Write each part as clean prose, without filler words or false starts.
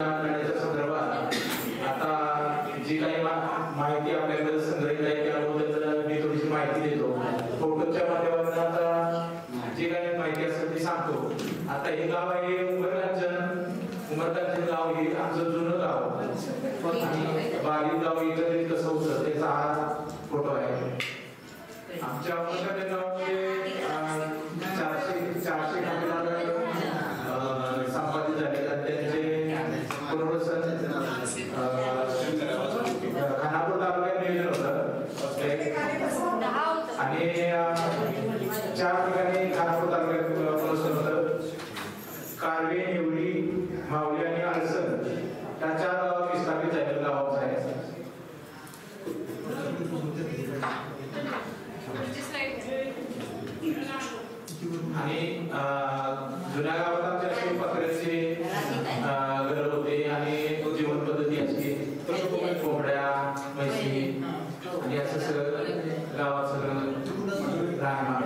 करण्याच्या संदर्भात आता जी काही माहिती आपल्याकडे संग्रहित आहे त्याबद्दल मी थोडीशी माहिती देतो. फोटोच्या माध्यमातून आता जी काही माहिती असेल ती सांगतो. आता हे गाव आहे उमरकांचन गाव हे आमचं जुनं गाव आणि बारीक गाव एकत्रित कसं होतं त्याचा हा फोटो आहे. आमच्या उमरकांचन गावामध्ये 400 संपादित झाले त्यांचे पुनर्वसन खानापूर तालुक्यात नियोजन होतं आणि 4 ठिकाणी खानापूर तालुक्यात पुनर्वसन होतं. कारवे, निवडी, मावली आणि आळसण त्या 4 गावात विस्थापित झालेलं गावाचं आहे. आणि जुन्या गावात आमच्या पत्र्याचे घर होते आणि जीवन पद्धती अशी कोंबड्या, म्हशी आणि असं सगळं गावात सगळं राहणार.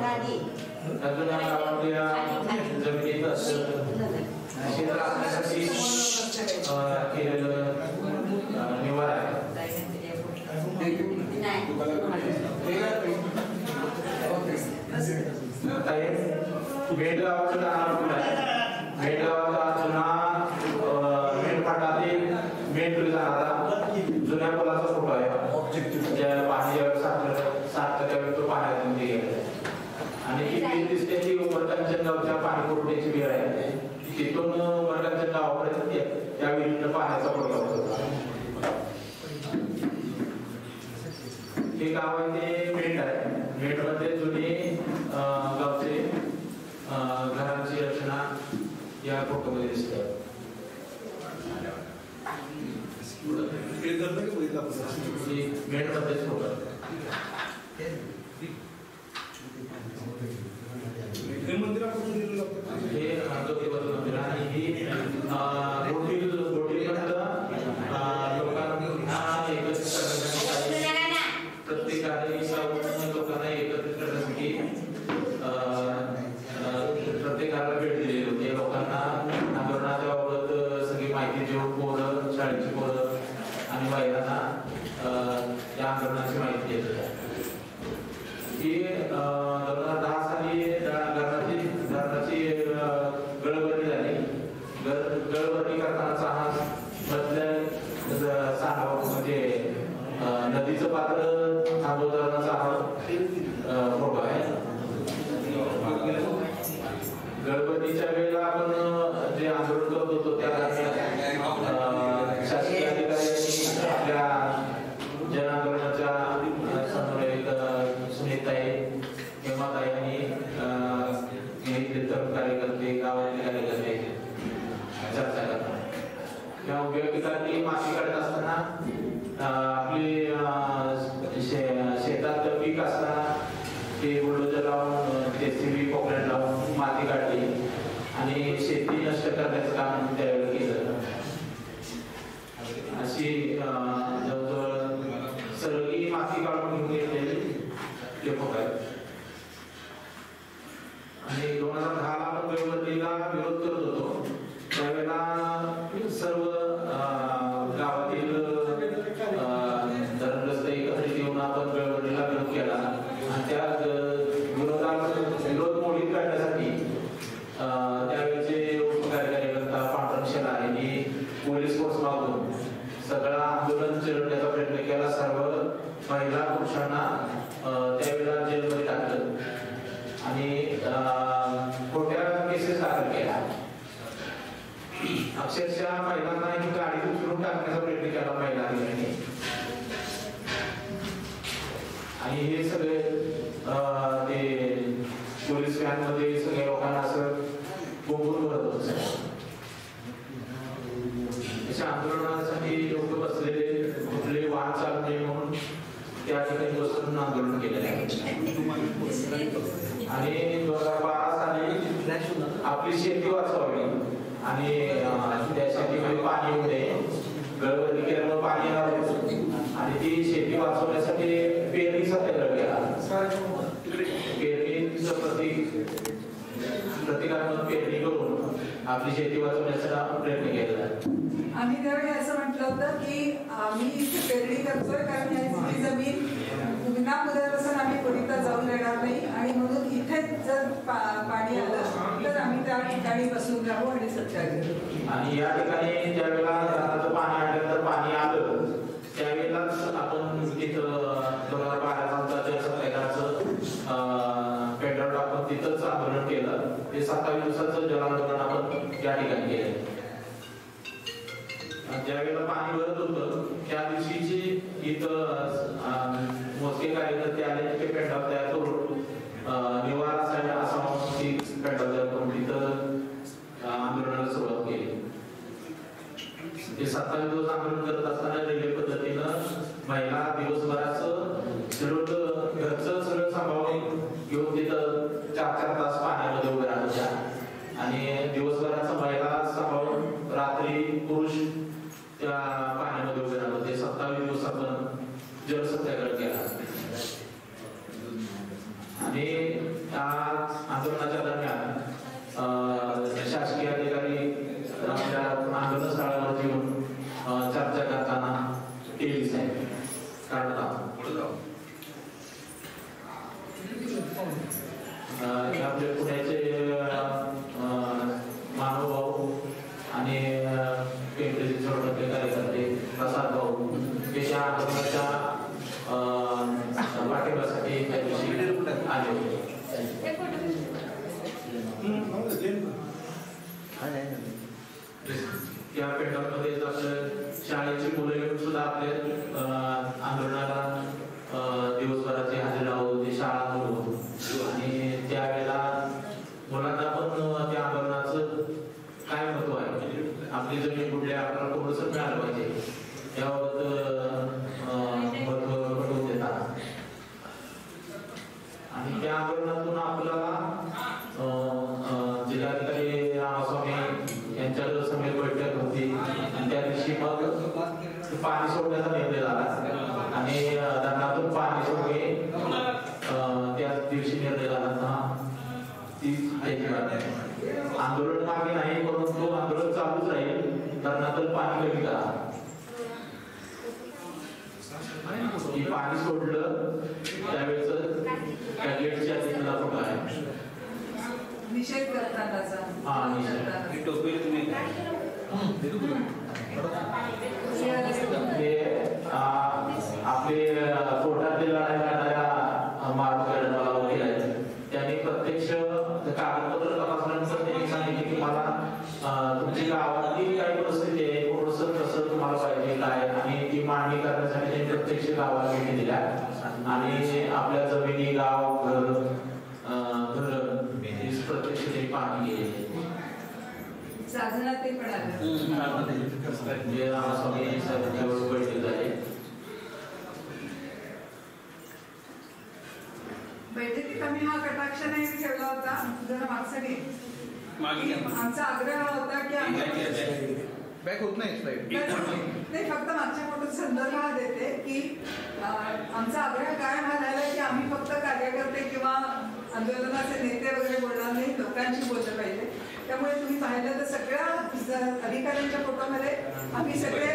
जुन्या गावातल्या जमिनीत शेत राखण्यासाठी केलेलं निवारा आहे. मेडगावाचं मेडगावाचा जुना मेडफाटा ते मेड जाणारा जुन्या पुलाचा फोटो आहे. ज्या पाणी साठतं त्यावेळी तो पाण्यातून गेला आणि ती विहीर दिसते ती उमरकांचन गावच्या पाणी पुरवठ्याची विहीर आहे. तिथून उमरकांचन गावापर्यंत त्या विहिरीनं पाण्याचा पुरवठा होतो. हे गाव आहे ते मेड आहे. मेडमध्ये जुने गावचे घरांची रचना या फोटोमध्ये दिसते. मेडमध्येच फोटो हे ज्योतिबा मंदिर आणि ही लोकांना एकत्रित लोकांना एकत्रित करण्यासाठी प्रत्येकाला भेट दिलेली होती. लोकांना आंदोलनाच्या बाबत सगळी माहिती देऊन पोरं, शाळेची पोरं आणि महिलांना या आंदोलनाची माहिती देत होत्या. ही 2010 साली धरणाची गळभरणी झाली. गळभरणी करतानाचा हा मधल्या म्हणजे नदीचं पात्र थांबव धरणाचा हा फोटो आहे. गणपतीच्या वेळेला आपण जे आंदोलन करत होतो त्या शासकीय अधिकाऱ्यांनी आपल्या जन आंदोलनाच्या समन्वयक सुनीताई, हेमाताई आणि तरुण कार्यकर्ते, गावातले कार्यकर्ते चर्चा करतात. त्या उभ्या पिकांनी माती काढत असताना आपली शेतात पीक असताना ते बुलडोजर लावून जेसीबी पॉकेट लावून माती काढली आणि शेती नष्ट करण्याचं काम त्यावेळेला केलं. अशी जवळजवळ सगळी माती काढून घेऊन घेतलेली ते फोटो आहेत. आणि 2010 ला आपण गळभरणीला विरोध करत होतो त्यावेळेला सर्व गावातील धरणग्रस्त एकत्रित येऊन आपण गळभरणीला विरोध केला आणि त्या विरोध मोडीत काढण्यासाठी त्यावेळेचे कार्यकर्ता पांढरंग शेला यांनी पोलीस फोर्स मागून सगळा आंदोलन चिरडण्याचा प्रयत्न केला. सर्व महिला पुरुषांना त्यावेळेला जेलमध्ये टाकलं आणि खोट्या केसेस दाखल केल्या. अक्षरशः महिलांना ही गाडी उचलून टाकण्याचा प्रयत्न केला महिलांनी आणि हे सगळे ते पोलीस व्हॅन मध्ये सगळ्या लोकांना असं बोंबून भरत होत. अशा आंदोलनासाठी लोक बसलेले कुठले वाहन चालू नये म्हणून त्या ठिकाणी बसून आंदोलन केलेलं आहे. आणि 2012 साली आपली शेती वाचवावी आणि त्यासाठी पाणी येऊ नये, गळभरणी केल्यामुळे पाणी येणार आणि ती शेती वाचवण्यासाठी पेरणी सत्याग्रह केला. पेरणीचं प्रतिकात्मक पेरणी करून आपली शेती वाचवण्याचा प्रयत्न केला. आम्ही त्यावेळी असं म्हटलं होतं की आम्ही इथे पेरणी करतोय कारण ही जमीन पुन्हा मुदतपासून आम्ही कोणीता जाऊन देणार नाही आणि म्हणून इथेच जर पाणी आलं तर आम्ही त्या ठिकाणी बसून राहू आणि सत्याग्रह. आणि या ठिकाणी ज्यावेळेला धरणाचं पाणी आलं तर पाणी आलं त्यावेळेलाच आपण तिथं 2012 जलसत्याग्रहाचं पेंडॉल टाकून तिथंच आंदोलन केलं. ते 27 दिवसाचं जलांदोलन आपण या ठिकाणी केलं. ज्यावेळेला पाणी भरत होतं त्या दिवशीची इथं मोजके कार्यकर्ते आले ते पेंडॉल तयार करून निवारा साहेब असं पेंडॉल तयार करून तिथं आंदोलनाला सुरुवात केली. ते 27 दिवस आंदोलन करत असताना रेल्वे पद्धतीनं महिला दिवसभराचं सगळं घरचं सगळं सांभाळून घेऊन तिथं 4-4 तास पाण्यामध्ये उभे राहत होत्या आणि दिवसभराचं महिला सांभाळून रात्री पुरुष त्या पाण्यामध्ये उभे राहत होते. 27 दिवस आपण जलसत्याग्रह केला आणि त्या आंदोलनाच्या दरम्यान शासकीय अधिकारी आंदोलन स्थळावरती येऊन चर्चा करताना टेली साहेब आपले पुण्याचे मानवभाऊ आणि पिंपरीचे छोटे कार्यकर्ते प्रसाद भाऊ हे त्या आंदोलनाच्या पाठिंब्यासाठी त्या दिवशी आले होते. त्या पेंडॉलमध्ये आपल्या शाळेची मुलं येऊन सुद्धा आपल्या आंदोलनाला दिवसभराची हजेरी लावत होती. शाळा सुरू आणि त्यावेळेला मुलांना पण त्या आंदोलनाचं काय महत्व आहे, आपली जमीन कुठल्या आपल्याला थोडंसं मिळालं पाहिजे याबाबत महत्व पटवून देतात. आणि त्या आंदोलनातून आपल्याला जिल्हाधिकारी रामास्वामी यांच्याकडे समेत बैठक होती आणि त्या दिवशी मग पाणी सोडण्याचा निर्णय झाला आणि धरणातून पाणी सोडणे त्याच दिवशी निर्णय झाला. ती आंदोलन मागे नाही परंतु आंदोलन चालूच राहील. धरणातून पाणी कमी करा. पाणी सोडलं त्यावेळेस कॅडेटच्या तिथला फोटो आहे निषेध करतानाचा. आपले कोर्टातील लढाई लढणाऱ्या मार्ग वकील आहेत त्यांनी प्रत्यक्ष कागदपत्र तपासल्यानंतर त्यांनी सांगितले की मला तुमची गावातली काही परिस्थिती आहे थोडंसं कसं तुम्हाला पाहिजे काय आणि ती मांडणी करण्यासाठी त्यांनी प्रत्यक्ष गावाला भेटी दिल्या आणि आपल्या जमिनी गाव घर प्रत्यक्ष त्यांनी पाहणी केली. साधना ते पण रामास्वामी साहेब बैठक झाली. बैठकीत आम्ही हा कटाक्ष नाही ठेवला होता जरा मागसाठी आमचा आग्रह होता की बॅक होत नाही फक्त मागच्या फोटो संदर्भ हा देते की आमचा आग्रह काय झालेला की आम्ही फक्त कार्यकर्ते किंवा आंदोलनाचे नेते वगैरे बोलणार नाही, लोकांशी बोललं पाहिजे. त्यामुळे तुम्ही पाहिलं तर सगळ्या अधिकाऱ्यांच्या फोटोमध्ये आम्ही सगळे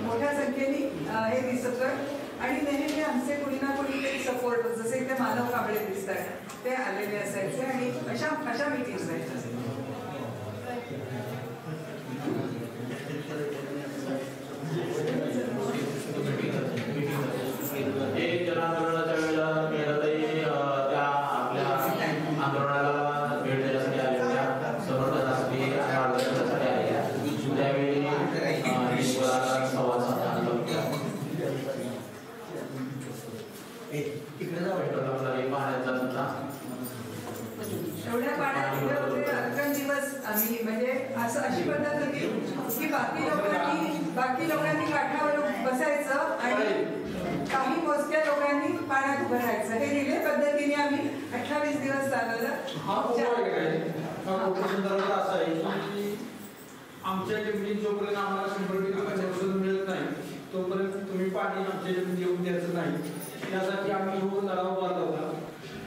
मोठ्या संख्येने हे दिसतोय आणि नेहमी आमचे कोणी ना कोणी काही सपोर्ट जसे इथे मानव कांबळे दिसत आहेत ते आलेले असायचे आणि अशा मीटिंग व्हायच्या. जनांदोलनाच्या वेळेला त्या आपल्या आंदोलनाला भेट देण्यासाठी आलेल्या समर्थनासाठी आणि मार्गदर्शनासाठी आलेल्या त्यावेळी संवाद साधला. पाण्याचा सुद्धा एवढ्या पाण्यात दिवस आम्ही म्हणजे असं अशी पद्धत होती की बाकी लोकांनी काठावर बसायचं आणि काही मोजक्या लोकांनी पाण्यात उभं राहायचं. हे रिले पद्धतीने आम्ही 28 दिवस चालवलं. असं आहे की आमच्या जमिनीत जोपर्यंत आम्हाला 100% मिळत नाही तोपर्यंत तुम्ही पाणी आमच्या जमिनीत येऊन द्यायचं नाही. त्यासाठी आम्ही जो लढा उभारला होता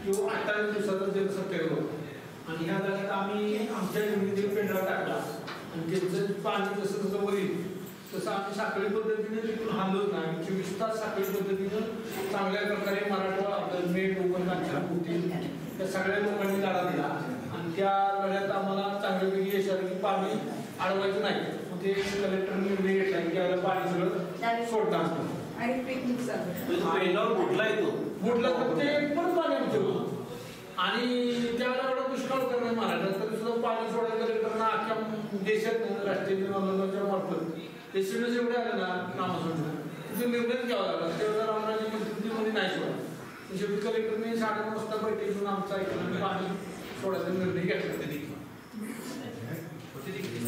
तो 28 दिवसाचा जलसत्याग्रह होता आणि ह्या जागेत आम्ही आमच्या जमिनीतील पेंढरा टाकला आणि त्यांचं पाणी जसं जसं वर येईल तसं आम्ही साखळी पद्धतीने तिथून हलवत नाही 24 तास साखळी पद्धतीनं चांगल्या प्रकारे मराठा आपलं मेट उपनकांच्या होतील त्या सगळ्या लोकांनी लढा दिला आणि त्या लढ्यात आम्हाला चांगल्यापैकी यश आलं की पाणी अडवायचं नाही. मग ते कलेक्टरने निर्णय घेतला की याला पाणी सगळं सोडणार असतं आणि पीक नुकसान पहिल्यावर बुडला येतो बुडलं तर ते पण पाणी आमचं आणि त्यावेळेला एवढा दुष्काळ होता नाही महाराष्ट्रात तरी सुद्धा पाणी सोडायला कलेक्टरना अख्ख्या देशात राष्ट्रीय निवडणुकीच्या मार्फत एसएमएस एवढे आले ना नामासंघ तो निर्णय घ्यावा लागला. त्यावेळेला रामराजे मंत्रिमंडळामध्ये नाही सोडा शेवटी कलेक्टरने 9:30 वाजता बैठक घेऊन आमचा ऐकलं पाणी सोडायचा निर्णय घेतला.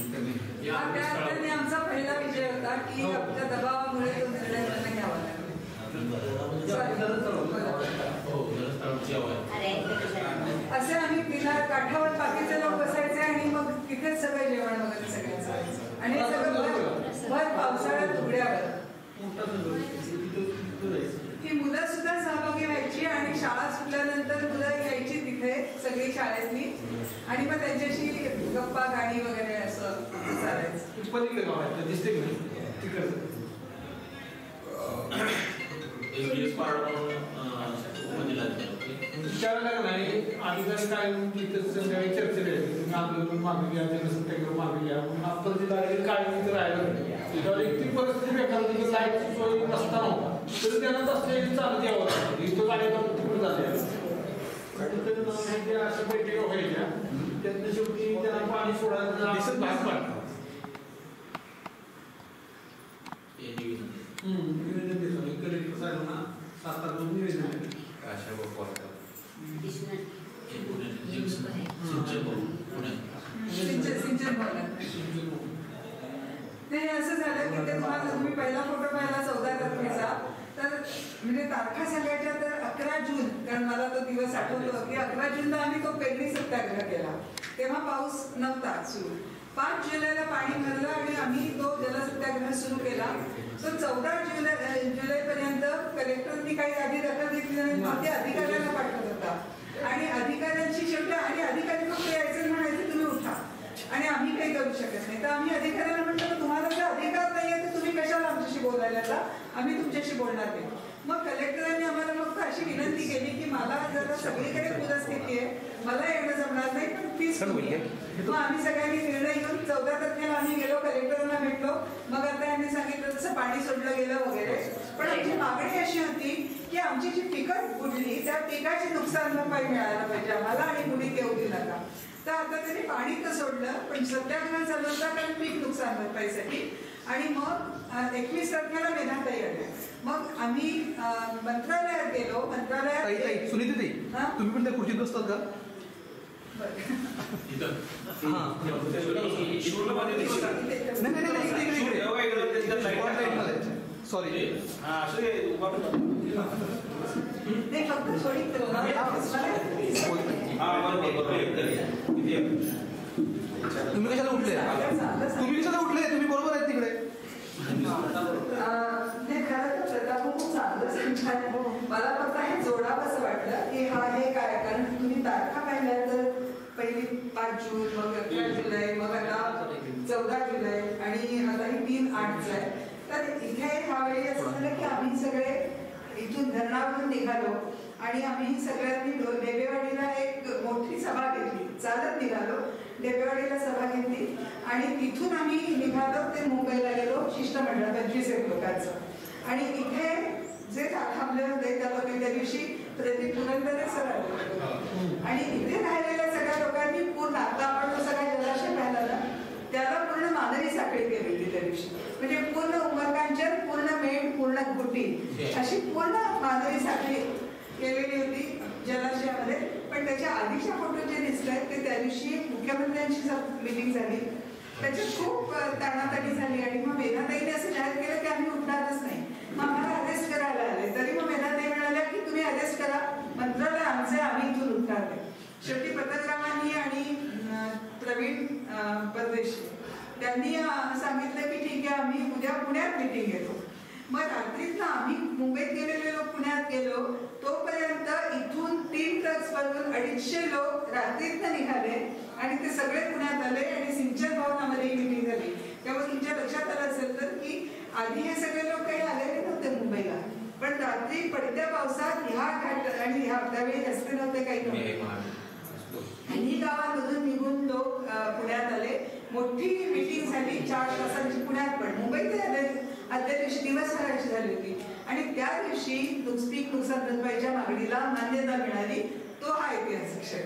त्याने आमचा पहिला विजय होता की आपल्या दबावामुळे तो निर्णय त्यांना घ्यावा लागला. असे आम्ही पिणार काठावर बाकीचे लोक बसायचे आणि मग तिथेच सगळं जेवण वगैरे सगळ्यांचं आणि हे सगळं भर पावसाळ्यात उघड्यावर ती मुलं सुद्धा सहभागी व्हायची आणि शाळा सुटल्यानंतर मुलं यायची तिथे सगळी शाळेतली आणि मग त्यांच्याशी गप्पा गाणी वगैरे असं चालायचं. पलीकडे गाव आहे दिसते की नाही तिकडचं त्यावेळेला नाही अधिकारी काय तिथं संध्याकाळी चर्चेला येते आपल्याला मागणी घ्या जनसत्याग्रह मागणी घ्या आपण जिल्हाधिकारी काय तिथे राहिलं त्यावेळेला इतकी परिस्थिती बेकार होती की लाईटची सोय नसता नव्हता तरी त्यांना तसं चालत यावं लागतं इथं गाड्या तिकडे जाते अशा बैठका व्हायच्या त्यातनं शेवटी त्यांना पाणी सोडायला दिसत भाग पाडतं निवेदन देतो कलेक्टर साहेबांना 7 तारखेला निवेदन देतो. सिंचन भवन नाही असं झालं की ते तुम्हाला तुम्ही पहिला फोटो पाहिला 14 तारखेचा तर म्हणजे तारखा सांगायच्या तर 11 जून कारण मला तो दिवस आठवतो की 11 जूनला आम्ही तो पेरणी सत्याग्रह केला तेव्हा पाऊस नव्हता सुरू 5 जुलैला पाणी भरलं आणि आम्ही तो जलसत्याग्रह सुरू केला. तो 14 जुलैपर्यंत कलेक्टरनी काही आधी दखल घेतली नाही ते अधिकाऱ्यांना पाठवत होता आणि अधिकाऱ्यांची शेवटी आणि अधिकारी फक्त यायचं म्हणायचं तुम्ही उठा आणि आम्ही काही करू शकत नाही तर आम्ही अधिकाऱ्यांना म्हटलं तुम्हाला जर अधिकार नाही आहे तर तुम्ही कशाला आमच्याशी बोलायला जा आम्ही तुमच्याशी बोलणार नाही. मग कलेक्टरांनी आम्हाला फक्त अशी विनंती केली की मला जरा सगळीकडे पूरस्थिती आहे मला येणं जमणार नाही पण प्लीज मग आम्ही सगळ्यांनी निर्णय घेऊन 14 तारखेला आम्ही गेलो कलेक्टरांना भेटलो. मग आता यांनी सांगितलं तसं पाणी सोडलं गेलं वगैरे पण आमची मागणी अशी होती की आमची जी पिकं बुडली त्या पिकाची नुकसान भरपाई मिळायला पाहिजे आम्हाला आणि बुडीत येऊ दिला नका. तर आता त्यांनी पाणी तर सोडलं पण सत्याग्रह चालू होता कारण पीक नुकसान भरपाईसाठी आणि मग 21 तारखेला मेधाताई आल्या. मग आम्ही मंत्रालयात गेलो मंत्रालयात सुनीताई तुम्ही पण त्या खुर्चीत बसतात का? सॉरी नाही फक्त थोडी तुम्ही कशाला उठले तुम्ही बरोबर आहेत तिकडे मला फक्त हे जोडावंसं वाटलं की हे काय कारण तुम्ही तारखा पाहिल्या तर पहिली 5 जून मग 11 जुलै मग आता 14 जुलै आणि आता ही 3/8 आहे. तर इथे ह्यावेळी असं झालं की आम्ही सगळे इथून धरणावरून निघालो आणि आम्ही सगळ्यांनी डेबेवाडीला एक मोठी सभा घेतली चालत निघालो डेबेवाडीला सभा घेतली आणि तिथून आम्ही निघालो ते मुंबईला गेलो शिष्टमंडळ 25 लोकांचं आणि इथे जे थांबले होते त्या लोकांनी त्या दिवशी प्रदीप पुरंदरे सर आले आणि इथे राहिलेल्या सगळ्या लोकांनी पूर्ण आता आपण जो सगळा जलाशय पाहिला ना त्याला पूर्ण मानवी साखळी केली होती त्या दिवशी म्हणजे पूर्ण उमरकांचन पूर्ण मेण पूर्ण घुटी अशी पूर्ण मानवी साखळी केलेली होती जलाशयामध्ये. पण त्याच्या आधीच्या फोटो जे दिसत आहेत ते त्या दिवशी मुख्यमंत्र्यांची मिटिंग झाली त्याच्यात खूप ताणाताणी झाली आणि मग मेधाताईने असं जाहीर केलं की आम्ही उठणारच नाही मग आम्हाला अरेस्ट करायला आले तरी मग मेधाताई म्हणाल्या की तुम्ही अरेस्ट करा मंत्रालय आमचे आम्ही इथून उठणार नाही. शेवटी पत्रकारांनी आणि प्रवीण परदेशी त्यांनी सांगितलं की ठीक आहे आम्ही उद्या पुण्यात मिटिंग घेतो मग रात्रीतनं आम्ही मुंबईत गेलेले लोक पुण्यात गेलो, तोपर्यंत इथून 3 ट्रक्स भरून 250 लोक रात्रीतनं निघाले आणि ते सगळे पुण्यात आले आणि सिंचन भवनामध्ये मीटिंग झाली. त्यामुळे तुमच्या लक्षात आलं असेल तर की आधी हे सगळे लोक काही आलेले नव्हते मुंबईला, पण रात्री पडत्या पावसात ह्या घाट आणि ह्या त्यावेळी रस्ते नव्हते काही नव्हते, आणि गावांमधून निघून लोक पुण्यात आले. मोठी मीटिंग झाली 4 तासांची पुण्यात, पण मुंबईत आले आदल्या दिवशी दिवसभराची झाली होती. आणि त्या दिवशी पीक नुकसान भरपाईच्या मागणीला मान्यता मिळाली. तो हा ऐतिहासिक क्षण.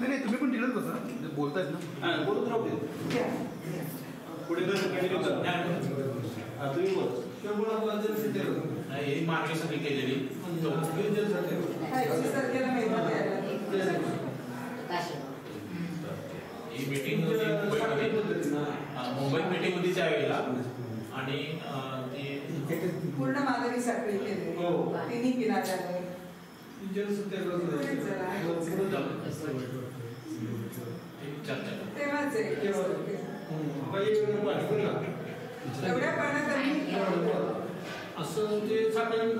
नाही तुम्ही पण तिकडेच बसा, बोलतायत ना, बोलत राहू दे. पुढे मागणी सगळी केलेली ही मीटिंग होती मुंबईत मीटिंग होती त्यावेळेला, आणि ती पूर्ण मानवी साखळी केली तिन्ही किनाऱ्यावर. तेव्हाच एवढ्या पाण्यात आम्ही असं ते साठवून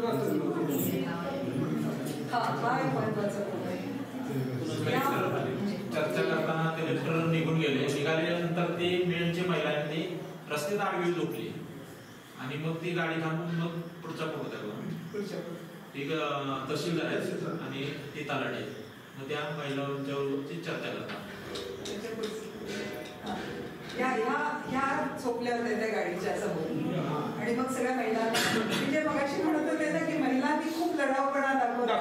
हा एक महत्वाचा चर्चा करताना ते लेटर निघून गेले. निघाल्यानंतर ते मेळचे महिलांनी रस्त्यात आडवी झोपली आणि मग ती गाडी थांबून मग पुढचा फोटो त्याला एक तहसीलदार आहेत आणि ती तलाठी आहेत. मग त्या महिलांच्यावरची चर्चा करतात. ह्या झोपल्या होत्या त्या गाडीच्या समोर, आणि मग सगळ्या महिला म्हणजे मगाशी म्हणत होते ना की महिलांनी खूप लढावपणा दाखवला.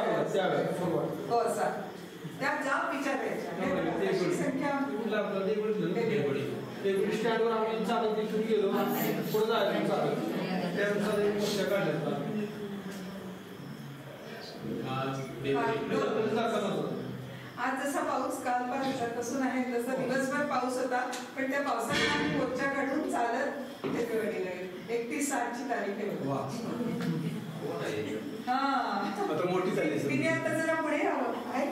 हो असा त्या जाब विचारायच्या संख्या स्टँडवर आम्ही चालत इथून गेलो, पुढे जायचं चालत त्यानुसार एक मोर्चा काढला. आज जसा पाऊस कालपासून आहे तसा दिवसभर पाऊस होता, पण त्या पावसाने आम्ही मोर्चा काढून चालत तिथे गेले. 31/7 तारीख आता मोठी झाली. तिने आता जरा पुढे यावं आहे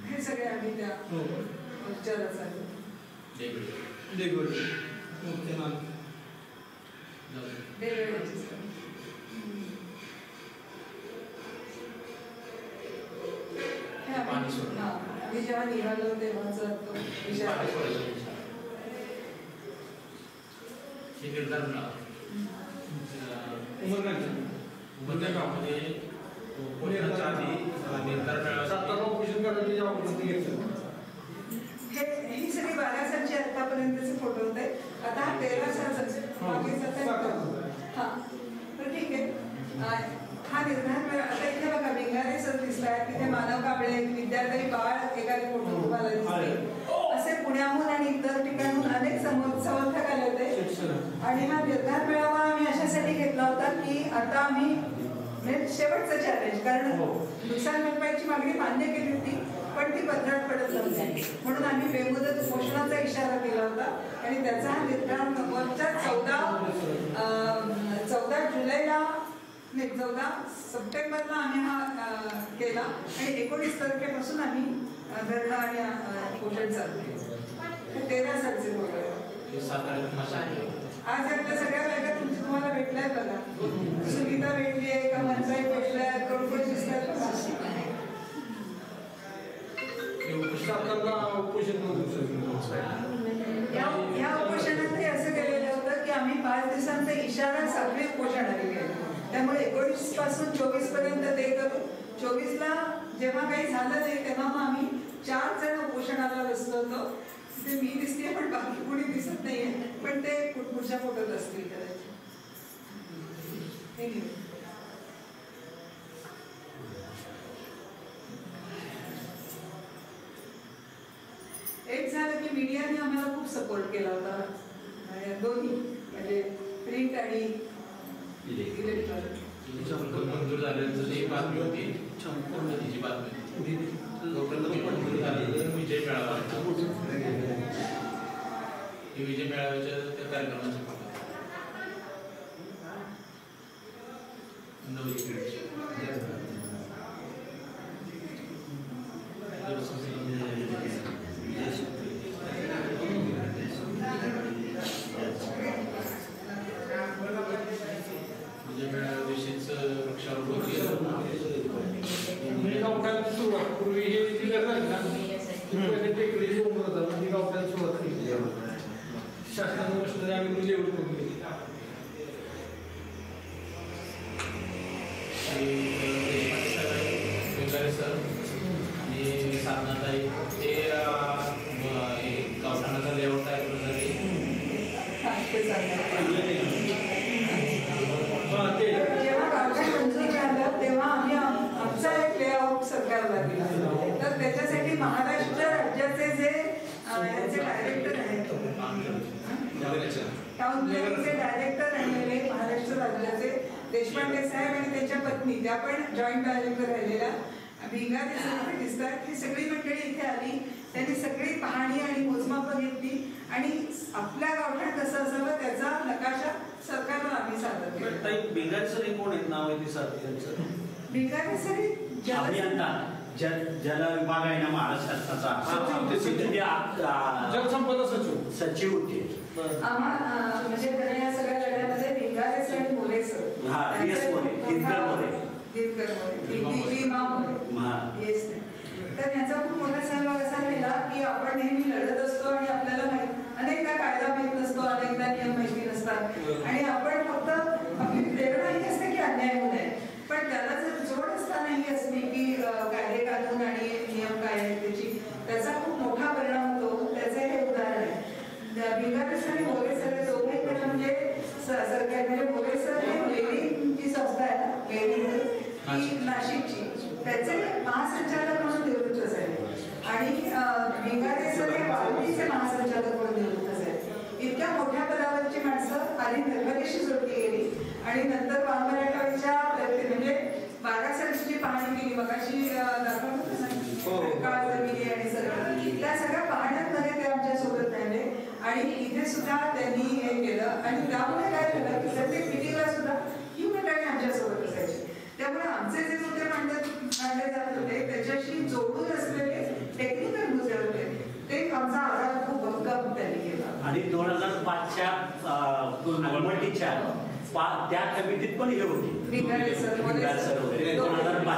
हे सगळे आम्ही त्या मोर्चाला चालू. आम्ही जेव्हा निघालो तेव्हाच ही सगळी 12 सालची आतापर्यंतचे फोटो होते. आता हा 13 सालचा हा तर ठीक आहे. हा निर्धार आता इथे बघा भिंगारे सर दिसतात, तिथे मानव कांबळे, विद्यार्थी बाळ एखादे फोटो तुम्हाला दिसते. असे पुण्याहून आणि इतर ठिकाणून अनेक समर्थक आले होते. आणि हा निर्धार मेळावा आम्ही अशासाठी घेतला होता की आता आम्ही शेवटचं चॅलेंज, कारण नुकसान भरपाईची मागणी मान्य केली होती पण ती पत्रात पडत नव्हती, म्हणून आम्ही बेमुदत उपोषणाचा इशारा दिला होता. आणि त्याचा हा निर्धार नंबरच्या 14 जुलैला नाही 14 सप्टेंबरला आम्ही हा केला, आणि 19 तारखेपासून आम्ही धरणं आणि उपोषण चालू केलं. 13 सालचे बोलतो. आज आपल्या सगळ्या बायका तुम्हाला भेटल्यात बघा. सुनीता भेटली आहे का, मनसाई भेटल्या, कोण दिसतात बघा. या उपोषणातही असं केलेलं होतं की आम्ही 5 दिवसांचा इशारा साखळी उपोषणाला केलं. त्यामुळे 19 पासून 24 पर्यंत ते करू. 24ला जेव्हा काही झालं नाही तेव्हा मग आम्ही 4 जण उपोषणाला बसलो होतो. ते मी दिसते पण बाकी कोणी दिसत नाहीये, पण ते पुढच्या फोटोत असतील कदाचित. एक झालं की मीडियाने आम्हाला खूप सपोर्ट केला होता, दोन्ही म्हणजे प्रिंट आणि इलेक्ट्रॉनिक. मंजूर झाल्यानंतर एक बातमी होती, तिची बातमी विजय मेळावा. विजय मेळाव्याच्या त्या कार्यक्रमाच्या पूर्वी हे दिलं नाही ना पहिले टेकडी डोंगर होता म्हणजे गावठाण सुरुवात केली शासनाने मशिनरी आम्ही लेवल करून दिली सर आणि साधनाताई ते गावठाणाचा लेआउट तयार करण्यासाठी जेव्हा गावठाण मंजूर झालं तेव्हा आम्ही आमचा एक लेआउट सरकारला दिला तर त्याच्यासाठी महाराष्ट्र राज्याचे जे डायरेक्टर आहेत टाउन प्लॅनिंगचे डायरेक्टर राहिलेले महाराष्ट्र राज्याचे देशपांडे साहेब आणि त्यांच्या पत्नी त्या पण जॉईंट डायरेक्टर राहिलेल्या भिंगा दिसतात ही सगळी मंडळी इथे आली त्यांनी सगळी पाहणी आणि मोजमाप घेतली आणि आपल्या गावठाण कसं असावं त्याचा नकाशा सरकारला आम्ही सादर केला. भिंगारे सर हे कोण आहेत नाव आहे ते सर त्यांचं भिंगारे सर अभियंता ज्याला विभाग आहे ना महाराष्ट्र शासनाचा जलसंपदा सचिव होते म्हणजे या सगळ्या लढ्यामध्ये भिंगारे सर आणि मोरे सर तर याचा खूप मोठा सहभाग असा राहिला की आपण नेहमी लढत असतो आणि आपल्याला अनेकदा कायदा माहित नसतो अनेकदा नियम माहिती नसतात आणि आपण फक्त आपली प्रेरणा ही असते की अन्याय होऊ नये पण त्याला जर जोड असताना ही असते की कायदे कानून आणि नियम काय आहेत त्याचा खूप मोठा परिणाम होतो त्याचे हे उदाहरण आहे. भिंगारे सर आणि मोरे सर हे दोघे म्हणजे सरकार म्हणजे मोरे सर हे लेडीची संस्था आहे ना लेडी नाशिकची त्याचे महासंचालक म्हणून निवृत्त झाले आणि भिंगारे सर हे वाळूचे महासंचालक म्हणून निवृत्त झाले. इतक्या मोठ्या पदावरची माणसं आधी निर्मलेशी जोडली गेली आणि नंतर मराठवाड्याच्या म्हणजे 12 सालची पाहणी केली मगाशी काळ जमिनी आणि सगळं त्या सगळ्या पाहण्यांमध्ये ते आमच्या सोबत राहिले आणि इथे सुद्धा त्यांनी हे केलं आणि त्यामुळे काय झालं की प्रत्येक मिटिंगला सुद्धा ही मंडळी आमच्या सोबत असायची त्यामुळे आमचे जे मुद्दे मांडले जात होते त्याच्याशी जोडून असलेले टेक्निकल मुद्दे होते ते आमचा आधार खूप भक्कम त्यांनी केला आणि 2005च्या त्या कमिटीत पण हे होते भिंगारे सर होते 2005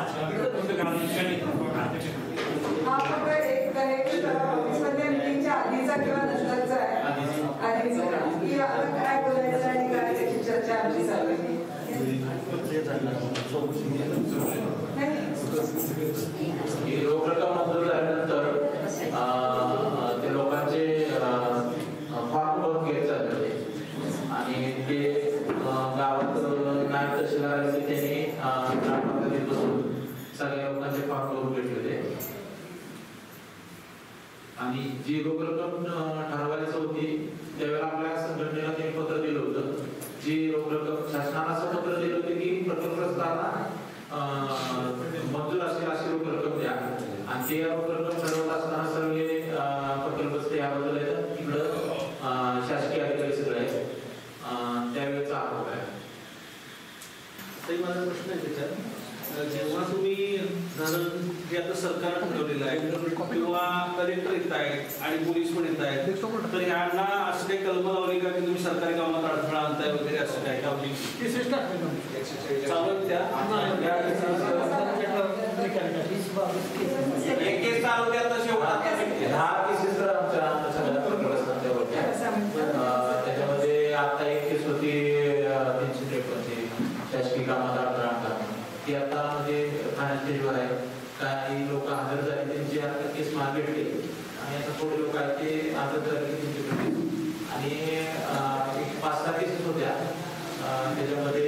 हा फक्त एक ऑफिसमध्ये मिटिंगच्या आधीचा किंवा नंतरचा आहे आधीचा की आता काय बोलायचं आणि काय त्याची चर्चा आमची चालली रोख रक्कम मंजूर झाल्यानंतर ते लोकांचे फॉर्म भरून घेत चालले आणि ते गावात नायब तहसीलदार त्यांनी ग्रामपंचायतीत बसून सगळ्या लोकांचे फॉर्म भरून घेतलेले आणि जी रोख रक्कम ठरवायची होती त्यावेळेला आपल्या संघटनेला त्यांनी पत्र दिलं होतं जी रोख रक्कम शासनाला असं पत्र दिलं होतं की प्रकल्पग्रस्तांना मंजूर असेल अशी रोख रक्कम द्या आणि ते रोख रक्कम ठरवत असताना सगळे प्रकल्पग्रस्त या बाजूला येतात तिकडं शासकीय अधिकारी सगळे आहेत त्यावेळेचा आरोप आहे. माझा प्रश्न आहे त्याच्यात जेव्हा तुम्ही धरण जे आता सरकारनं ठरवलेलं आहे किंवा कलेक्टर येत आहेत आणि पोलीस पण येत आहेत तर यांना असं काही कलम लावली का की तुम्ही सरकारी कामात अडथळा आणताय वगैरे असं काय का चालत त्या एक केस चालू द्या तर शेवटा 10 केसेस तर आमच्या सगळ्या प्रकरणात होत्या त्याच्यामध्ये आता एक केस होती 353 शासकीय कामात अडथळा आणतात ती आता म्हणजे ठाणे स्टेजवर आहे काही लोक हजर झाले त्यांची आता केस मागे घेतली आणि आता थोडे लोक आहेत ते हजर झाले त्यांची आणि एक 5-6 केसेस होत्या त्याच्यामध्ये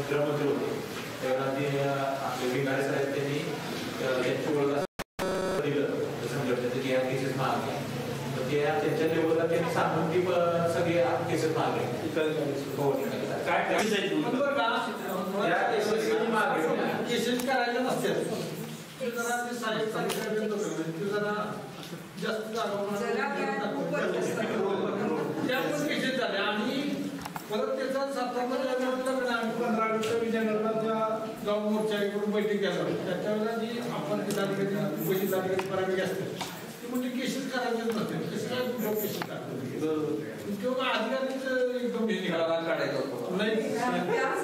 गृहमंत्री होते तेव्हा ते आपले भिंगारे साहेब त्यांनी त्यांची ओळख दिलं संघटनेचे या केसेस मागे तर ते त्यांच्या लेवलला त्यांनी सांगून की सगळे केसेस मागे हो काय केसेस करायच्या नसतात जास्त त्यामुळे केसेस झाले आणि परत त्याचा 2017 आम्ही 15 विजयनगरला त्या जाऊन मोर्चाकडून बैठक घ्यायला त्याच्यावेळेला जी आपण जिल्हाधिकारी पराठी असते ती म्हणजे केसेस करायचेच नसते कसे काय केसेस करतात किंवा अधिकारीच एकदम हे निघाला काढायचा होतो नाही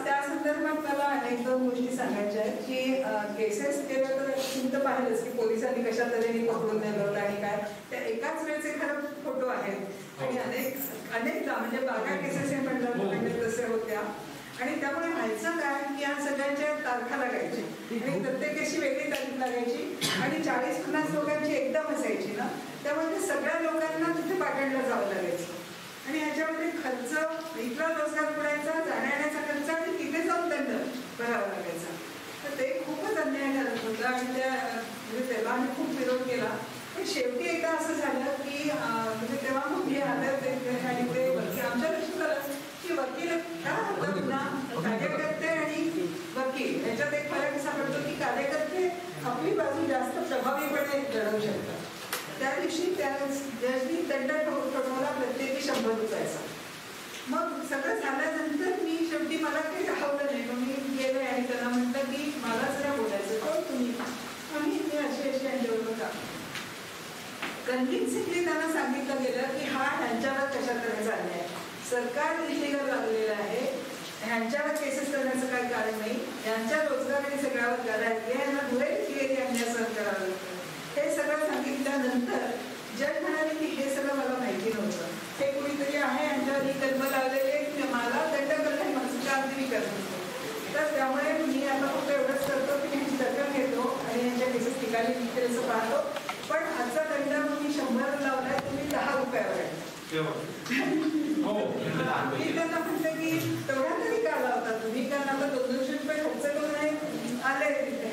त्या संदर्भात मला अनेक दोन गोष्टी सांगायच्या आहेत की केसेस केलं तर तुम्ही तर पाहिलंच की पोलिसांनी कशा तऱ्हेने पकडून नेलं होतं आणि काय त्या एकाच वेळेचे खरं फोटो आहेत आणि अनेकदा म्हणजे बागा केसेस हे म्हणलं तसे होत्या आणि त्यामुळे व्हायचं काय की या सगळ्यांच्या तारखा लागायची आणि प्रत्येकाची वेगळी तारीख लागायची आणि 40-50 लोकांची एकदम असायची ना त्यामुळे ते सगळ्या लोकांना तिथे पाटणला जावं लागायचं आणि ह्याच्यामध्ये खर्च इथला रोजगार पुरायचा जाण्याचा खर्च आणि तिथे जाऊन दंड भरावा लागायचा तर ते खूपच अन्यायकारक होतं आणि त्या म्हणजे त्याला आम्ही खूप विरोध केला पण शेवटी एकदा असं झालं की म्हणजे तेव्हा मग मी आलं आणि ते वकील आमच्या लक्षात आलं की वकील काय होतं पुन्हा कार्यकर्ते आणि वकील याच्यात एक फरक असा पडतो की कार्यकर्ते आपली बाजू जास्त प्रभावीपणे लढवू शकतात त्या दिवशी त्या जजनी दंड ठरवला प्रत्येकी 100 रुपयाचा मग सगळं झाल्यानंतर मी शेवटी मला काही राहवलं नाही मग मी गेले आणि त्यांना म्हटलं की मला जरा बोलायचं कोण तुम्ही आम्ही अशी यांच्यावर का कन्व्हिन्सिंगली त्यांना सांगितलं गेलं की हा ह्यांच्यावर कशा तऱ्हेचा अन्याय सरकार इलिगल लागलेलं आहे ह्यांच्यावर केसेस करण्याचं काही कारण नाही यांच्या रोजगार आणि सगळ्यावर करायचे यांना धुळे इलिगली अन्याय सहन करावं लागतं हे सगळं सांगितल्यानंतर जज म्हणाले की हे सगळं मला माहिती नव्हतं हे कुणीतरी आहे यांच्यावर ही कल्म लावलेली मला दंड करणे माझं कामगिरी करत तर त्यामुळे मी आता फक्त एवढंच करतो की यांची दखल घेतो आणि यांच्या केसेस ठिकाणी डिटेल्स पाहतो पण आजचा दंड मी 100 लावलाय तुम्ही 10 रुपयावर आहे मी त्यांना म्हटलं की तेवढा तरी का लावता तुम्ही कारण आता 200 रुपये खर्च करून आले तिथे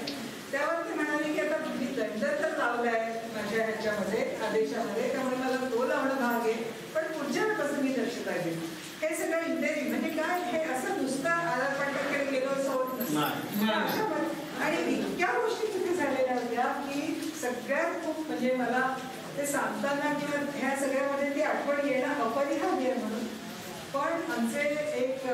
त्यावर ते म्हणाले की आता मी दंड तर लावलाय माझ्या ह्याच्यामध्ये आदेशामध्ये त्यामुळे मला तो लावणं भाग आहे पण पुढच्या वेळेपासून मी दक्षता घेईन हे सगळं इंटेरिम म्हणजे काय हे असं नुसतं आधार पाठाकडे गेलो असं होत नसतं आणि इतक्या गोष्टी तिथे झालेल्या होत्या की सगळ्यात खूप म्हणजे मला ते सांगताना किंवा ह्या सगळ्यामध्ये ती आठवण येणं अपरिहार्य आहे म्हणून पण आमचे एक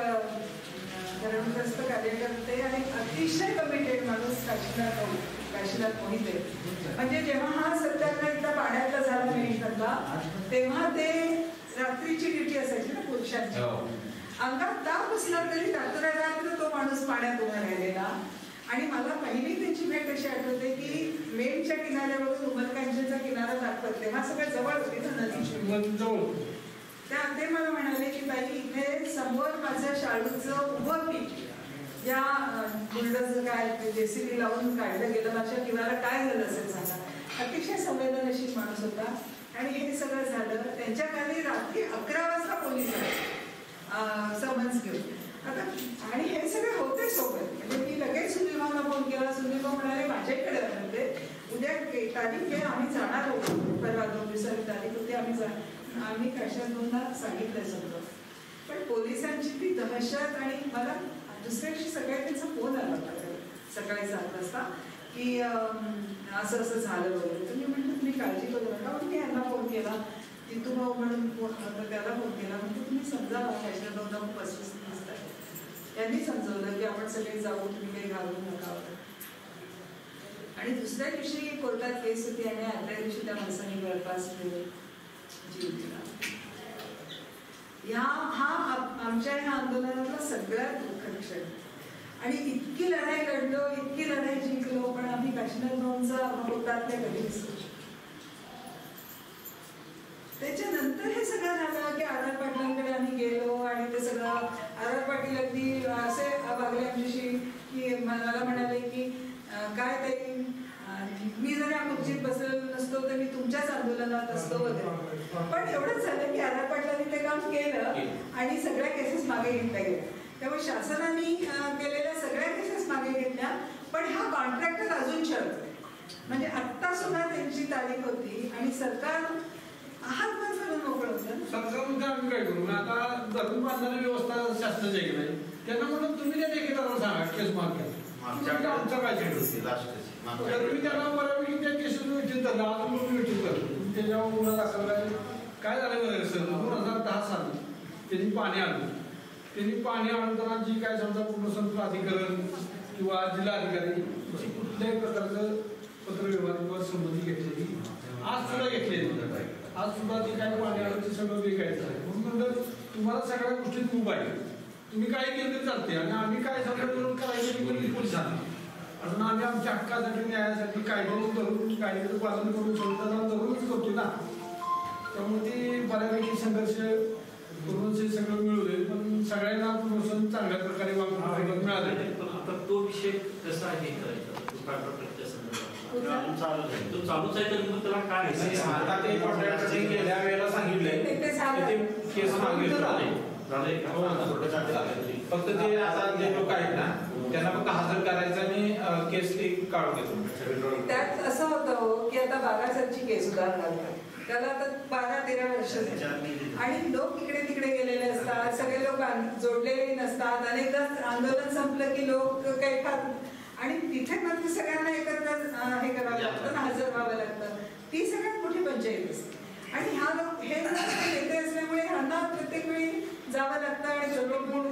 धर्मग्रस्त कार्यकर्ते आणि अतिशय कमिटेड माणूस काशीनाथ मोहिते म्हणजे जेव्हा हा सत्याग्रह एकदा पाण्यातला झाला मिनिटातला तेव्हा ते रात्रीची ड्युटी असायची ना पुरुषांची अंगात ताप असला तरी रात्र तो माणूस पाण्यात उभा राहिलेला आणि मला पहिली त्याची भेट अशी आठवते की मेनच्या किनाऱ्यावरून उमरकांचीचा किनारा दाखवत तेव्हा सगळं जवळ होती ना नदीची त्या ते मला म्हणाले की ताई इथे समोर माझं शाळूचं उभं पीक या बुलडोझर काय जेसीबी लावून काढलं गेलं माझ्या किनारा काय झालं असेल सांगा अतिशय संवेदनशील माणूस होता आणि हे सगळं झालं त्यांच्या खाली रात्री 11 वाजता पोलीस आले समन्स घेऊन आता आणि हे सगळे होते सोबत म्हणजे मी लगेच सुनीलभाऊंना फोन केला सुनीलभाऊ म्हणाले माझ्याकडे म्हणते उद्या तारीख आहे आम्ही जाणार होतो परवा 2 दिवसांनी तारीख होती आम्ही काशातूनला सांगितलं सगळं पण पोलिसांची ती दहशत आणि मला दुसऱ्या दिवशी सगळ्यांचा फोन आला होता सकाळी 7 वाजता की असं असं झालं वगैरे तर मी म्हटलं तुम्ही काळजी करू नका पण मी यांना फोन केला तिथून म्हणून त्याला फोन केला म्हणजे तुम्ही समजावा काशातूनला खूप अस्वस्थ दिसतात यांनी समजवलं की आपण सगळे जाऊ तुम्ही काही घालू नका आणि दुसऱ्या दिवशी कोर्टात केस होती आणि आदल्या दिवशी त्या माणसाने गळफास जीव दिला हा आमच्या ह्या आंदोलनातला सगळ्यात दुःखद क्षण आणि इतकी लढाई लढलो इतकी लढाई जिंकलो पण आम्ही काशीनाथ भाऊंचा होतात कधी विसरू त्याच्यानंतर हे सगळं झालं की आर पाटलांकडे आम्ही गेलो आणि ते सगळं आर पाटील अगदी असे वागले आमच्याशी की मला म्हणाले की काय ताई मी जर या खुर्चीत बसलेलो नसतो तर मी तुमच्याच आंदोलनात असतो वगैरे पण एवढंच झालं की आर पाटलांनी ते काम केलं आणि सगळ्या केसेस मागे घेतल्या गेल्या त्यामुळे शासनाने केलेल्या सगळ्या केसेस मागे घेतल्या पण हा कॉन्ट्रॅक्टर अजून शरत म्हणजे आत्ता सुद्धा त्यांची तारीख होती आणि सरकार हात बंद करून मोकळं होतं सरकार म्हणजे आम्ही काय करू आता धरून बांधणारी व्यवस्था शासनाची आहे की नाही त्यांना म्हणून तुम्ही त्या ठेकेदाराला सांगा केस माग घ्या आमचा काय तुम्ही त्यांना बऱ्यापैकी त्या केसेस विचार करता अजून तुम्ही विचार करतो तुम्ही त्याच्यावर गुन्हा दाखल काय झालं बरं सर 2010 साली त्यांनी पाणी आणलं त्यांनी पाणी आणताना जी काय समजा पूर्ण प्राधिकरण किंवा जिल्हाधिकारी याची कुठल्याही प्रकारचं पत्रव्यवहार किंवा संमती घेतलेली आज सुद्धा घेतलेली. आज सुद्धा जे काही पाणी आलं ते सगळं विकायचं आहे. म्हणून नंतर तुम्हाला सगळ्या गोष्टीत उभा आहे. तुम्ही काय केलं तरी चालते आणि आम्ही काय समजा करून करायचं की पोलिसांना अजून आम्ही आमच्या हक्कासाठी न्यायासाठी कायद्याने धरून कायद्याचं पालन करून संविधानाला धरूनच करतो ना. त्यामुळे ते बऱ्यापैकी संघर्ष करून हे सगळं मिळवले. पण सगळ्यांना प्रोत्साहन चांगल्या प्रकारे वागणूक मिळाले. आता तो विषय कसा आहे तो चालूच आहे तर त्याला काय आता ते कॉन्ट्रॅक्टरने गेल्या वेळेला सांगितलंय केस मागितलं फक्त ते आता जे लोक आहेत ना त्यांना फक्त हजर करायचं आणि केस ते काढून घेतो. त्यात असं होतं की आता बागासाहेबची केस उदाहरणार्थ त्याला आता 12-13 वर्ष आणि लोक इकडे तिकडे गेलेले असतात. सगळे लोक जोडलेले नसतात. अनेकदा आंदोलन संपलं की लोक काही खात आणि तिथे मात्र सगळ्यांना एकत्र हे करावं लागतं, हजर व्हावं लागतं. ती सगळ्यात मोठी पंचायत असते आणि हे नेते असल्यामुळे ह्यांना प्रत्येक वेळी जावं लागतं आणि सगळं कोण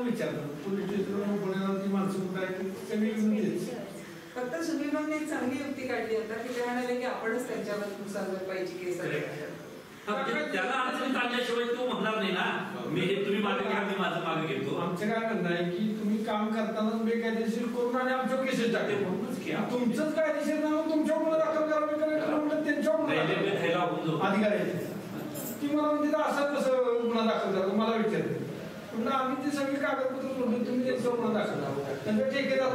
विचारलं पोलीस स्टेशनवर ती माणसं कुठं आहेत सगळी फक्त सुनीलने एक चांगली युक्ती काढली होता की ते म्हणाले की आपणच त्यांच्यावर नुकसान भरपाईची केस त्याला अडचणी काढल्याशिवाय तो म्हणणार नाही ना मी तुम्ही मागे घ्या मी माझं मागे घेतो. आमचं काय म्हणणं आहे की तुम्ही काम करतानाच बेकायदेशीर करून आणि आमच्यावर केसेस टाकते म्हणूनच की तुमचंच कायदेशीर नाव तुमच्यावर दाखल करावे करायचं त्यांच्यावर अधिकारी ती मला म्हणजे असं कसं गुन्हा दाखल करा मला विचारते. म्हणून आम्ही ते सगळे कागदपत्र सोडून तुम्ही त्यांच्यावर गुन्हा दाखल करा त्यांच्या ठेकेदार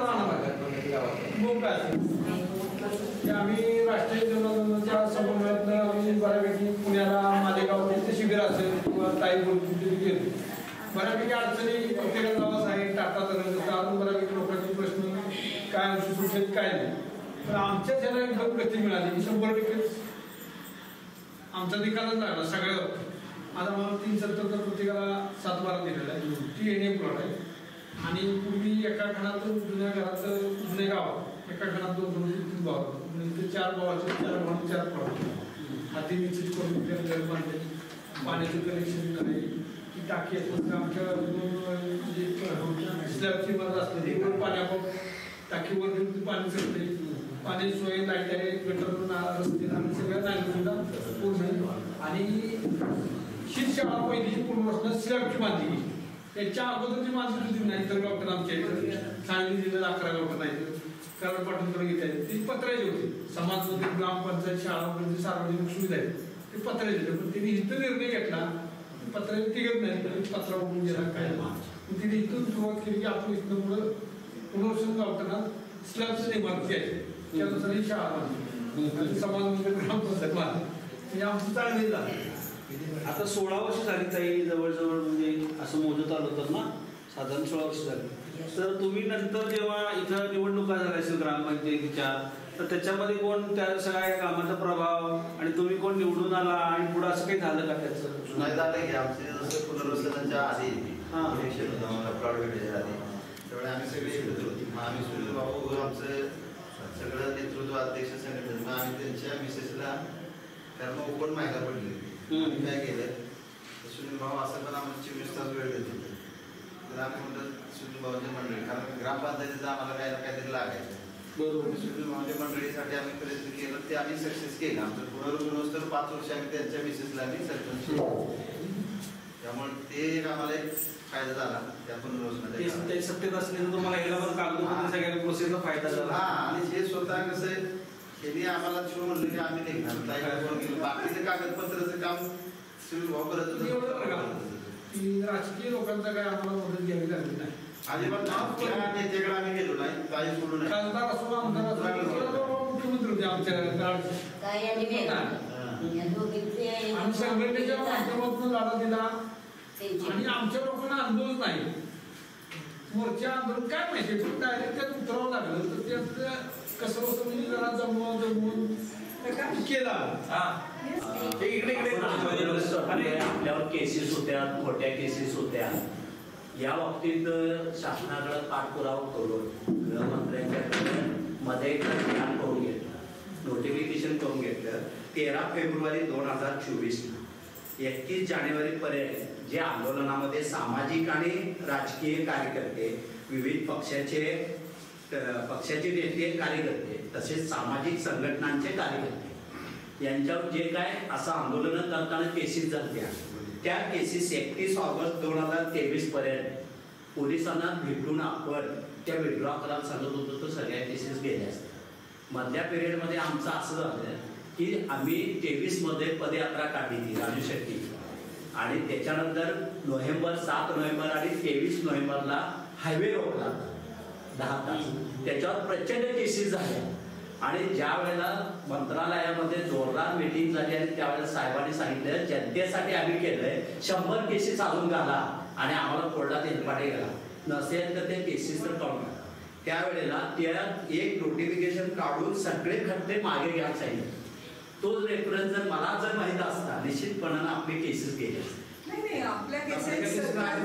मग काय असेल आम्ही राष्ट्रीय जनोच्या समन्वयातनं आम्ही बऱ्यापैकी पुण्याला मालेगाव ते शिबिर असेल किंवा ताई बोलून गेलो. बऱ्यापैकी अडचणी प्रत्येकाला आवाज आहे टाटा अजून बऱ्यापैकी लोकांचे प्रश्न काय सुटलेत काय नाही. पण आमच्या त्याला एकदम गती मिळाली 100% आमचा निकालच लागला सगळ्यावर. आता मला 370 प्रत्येकाला 7-12 दिलेला आहे. ती एनएम प्लॉट आहे आणि पूर्वी एका खणात जुन्या घरात जुने गावात एका खणात 2-3 भाव म्हणजे 4 भावाचे 4 भावांचे 4 प्लॉट हाती निश्चित करून घर बांधले. पाण्याचं कनेक्शन झाले ती टाकी असतात आमच्या स्लॅबची मदत असते ती पाण्यावर टाकीवर घेऊन पाणी चढते. पाणी सोय लाईट आहे गटर रस्ते आणि सगळ्या नागरिक सुद्धा पूर्ण आणि शिक्षणा पहिली पूर्ण असणं स्लॅबची बांधली. त्याच्या अगोदरची माणसं दिली नाही तर डॉक्टर आमच्या इथे सांगली जिल्ह्यात 11 डॉक्टर नाही कारण पाठवून घेत आहेत ती पत्राची होती. समाजमध्ये ग्रामपंचायत शाळा वगैरे सार्वजनिक सुविधा आहेत ते पत्राचे होते. पण तिने इथं निर्णय घेतला पत्राचे तिघत नाही पत्रा उडून गेला काय मग तिने इथून सुरुवात केली की आपण इथनं पुढं पुनर्वसन गावताना स्लॅबचं इमारती आहे त्यानुसार ही शाळा बांधली समाजमध्ये ग्रामपंचायत बांधली म्हणजे आमचं चांगलं झालं. आता 16 वर्ष झाली ताई जवळजवळ म्हणजे असं मोजत आलो तर ना साधारण 16 वर्ष झाली. तर तुम्ही नंतर जेव्हा इथं निवडणुका झाल्या असेल ग्रामपंचायतीच्या तर त्याच्यामध्ये कोण त्या सगळ्या कामाचा प्रभाव आणि तुम्ही कोण निवडून आला आणि पुढे असं काही झालं का त्याचं? नाही झालं की आमचे जसं पुनर्वसनाच्या आधी इलेक्शन होतं मला प्लॉट भेटायच्या आधी त्यावेळी आम्ही सगळे एकत्र होतो. मग आम्ही सुनील भाऊ आमचं सगळं नेतृत्व अध्यक्ष संघटनेत मग आम्ही त्यांच्या मिसेसला कारण ओपन माहिती पडली. आम्ही काय केलं सुनील भाऊ असं पण आम्हाला 24 तास वेळ देत होते. तर आम्ही म्हणतो सुनील भाऊची मंडळी कारण ग्रामपंचायतीचं आम्हाला काय ना काहीतरी लागायचं बरोबर. सुनील भाऊच्या मंडळीसाठी आम्ही प्रयत्न केलं ते आम्ही सक्सेस केलं. आमचं पुनर्वसन तर 5 वर्ष आम्ही त्यांच्या मिसेसला आम्ही सरपंच त्यामुळे ते एक आम्हाला एक फायदा झाला त्या पुनर्वसनाच्या सत्तेत असले तुम्हाला याला पण कागदपत्र सगळ्या प्रोसेसचा फायदा झाला. हा आणि हे स्वतः कसं आहे त्यांनी आम्हाला शिव म्हणलं की आम्ही निघणार बाकीचं कागदपत्राचं काम सुनील भाऊ करत की राजकीय लोकांचा काय आम्हाला मदत घ्यावी लागली नाही अजिबात नेत्याकडे आम्ही गेलो नाही काही सोडू नाही. खासदार असो आमदार असो मुख्यमंत्री होते आमच्या आम्ही संघटनेच्या माध्यमातून लढा दिला आणि आमच्या लोकांना अनुभवच नाही. मोर्चा आंदोलन काय माहिती पण डायरेक्ट त्यात उतरावं लागलं तर त्यात कसं होतं म्हणजे जरा जमवून केला. आपल्यावर केसेस होत्या खोट्या केसेस होत्या या बाबतीत शासनाकडे पाठपुरावा करून गृहमंत्र्यांच्याकडे मध्ये ध्यान करून घेतलं नोटिफिकेशन करून घेतलं. 13 फेब्रुवारी 2024 31 जानेवारी पर्यंत जे आंदोलनामध्ये सामाजिक आणि राजकीय कार्यकर्ते, विविध पक्षाचे नेते कार्यकर्ते, तसेच सामाजिक संघटनांचे कार्यकर्ते यांच्यावर जे काय असं आंदोलन करताना केसेस झाल्या, त्या केसेस 31 ऑगस्ट 2023 पर्यंत पोलिसांना भेटून आपण त्या विड्रॉ करायला सांगत होतो, तर सगळ्या केसेस गेल्या असतात. मधल्या पिरियडमध्ये आमचं असं झालं की आम्ही 23 मध्ये पदयात्रा काढली ती राजू शेट्टी, आणि त्याच्यानंतर 7 नोव्हेंबर आणि 23 नोव्हेंबरला हायवे रोखला 10 तास. त्याच्यावर प्रचंड केसेस झाल्या, आणि ज्या वेळेला मंत्रालयामध्ये जोरदार मीटिंग झाली आणि त्यावेळेला साहेबांनी सांगितलं जनतेसाठी आम्ही केलंय, 100 केसेस अजून घाला आणि आम्हाला कोर्टात हेलपाटे घाला, नसेल तर ते केसेस तर काढून टाका. त्यावेळेला त्या एक नोटिफिकेशन काढून सगळे खटले मागे घ्यायला सांगितलं. तोच रेफरन्स जर मला जर माहित असता निश्चितपणानं आपले केसेस गेले असते. नाही, आपल्या केसेस सगळ्या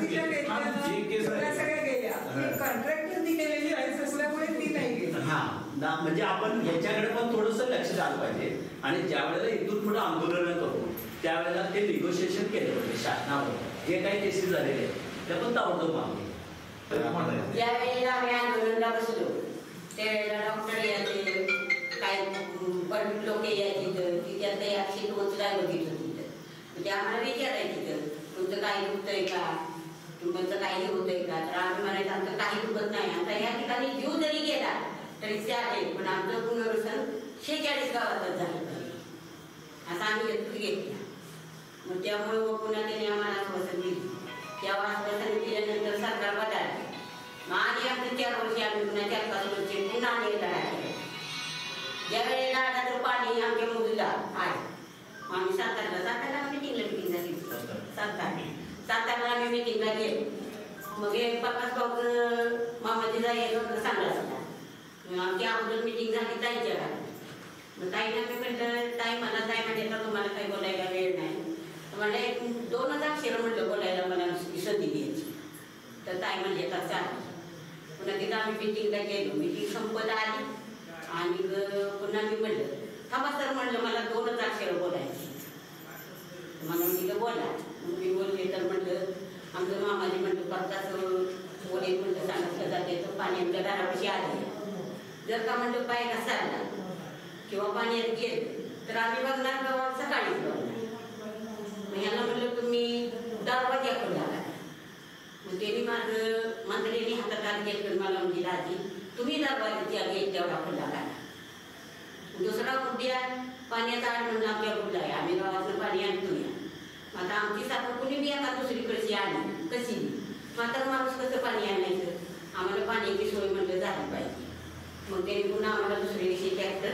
गेल्या, कॉन्ट्रॅक्टरनी केलेली असल्यामुळे ती नाही गेली. म्हणजे आपण ह्याच्याकडे पण थोडंसं लक्ष द्यायला पाहिजे, आणि ज्या वेळेला इथून पुढे आंदोलन करू त्यावेळेला ते निगोशिएशन केले होते शासनावर, जे काही केसेस झालेले ते पण ताबडतोब मागले. ज्या वेळेला आम्ही आंदोलनाला बसलो त्यावेळेला डॉक्टर यायचे, काय पण लोक यायचे की त्यात 102 काय बघितलं तिथं, म्हणजे आम्हाला विचारायचं तुमचं काही दुखतंय का, तुमचं काही होतंय का, तर आम्ही म्हणायचं आमचं काही दुखत नाही. आता या ठिकाणी जीव जरी गेला तरी चालेल, पण आमचं पुनर्वसन 46 गावातच झालं पाहिजे असं आम्ही व्यक्त घेतला. मग त्यामुळे पुन्हा त्याने आम्हाला आश्वासन दिली. त्या आश्वासन दिल्यानंतर सरकार बदलले. मग आणि आमचं 4 वर्ष आम्ही पुन्हा 4-5 वर्ष पुन्हा लढा केला. ज्या वेळेला आला तर पाणी आमच्या मुलीला आहे, आम्ही सातारला मिटिंग झाली. सातारला आम्ही मिटिंगला गेलो. मग एक प्रकाश भाऊ मामाजी जायला सांगायला आमची अगोदर मिटिंग झाली ताईच्या घरात. मग ताईने मी म्हटलं ताई मला ताई म्हणजे तुम्हाला काही बोलायला वेळ नाही, मला 2 अक्षर म्हटलं बोलायला मला संधी द्यायची. तर ताई म्हणजे तर चालेल. पुन्हा तिथं आम्ही मिटिंगला गेलो. मिटिंग संपत आली आणि पुन्हा मी म्हटलं थांबा सर, म्हणलं मला 2 अक्षर बोलायची. म्हणून तिथं बोला. मी बोलले तर म्हटलं आमचं मामाजी म्हटलं प्रकाश बोले म्हटलं सांगितलं जाते तर पाणी आमच्या घरापाशी आले, जर का म्हटलं पाय घसरला किंवा पाण्यात गेलं तर आम्ही बघणार सकाळीच बघणार. मग यांना म्हटलं तुम्ही दरवाजा खोला. मग त्यांनी माझं मंत्र्यांनी हातात घेतलं मला म्हणजे आधी तुम्ही दरवाजा गेट तेवढा खोला काढा. दुसरा उद्या पाण्याचा आड म्हणून आपल्या कुठला आहे, आम्ही गावाचं पाणी आणतोय. आता आमची साखर कुणी बी आता दुसरीकडची आली कशी, मात्र माणूस कसं पाणी आणायचं, आम्हाला पाण्याची सोय म्हणलं झाली पाहिजे. मग त्यांनी पुन्हा आम्हाला दुसऱ्या दिवशी ट्रॅक्टर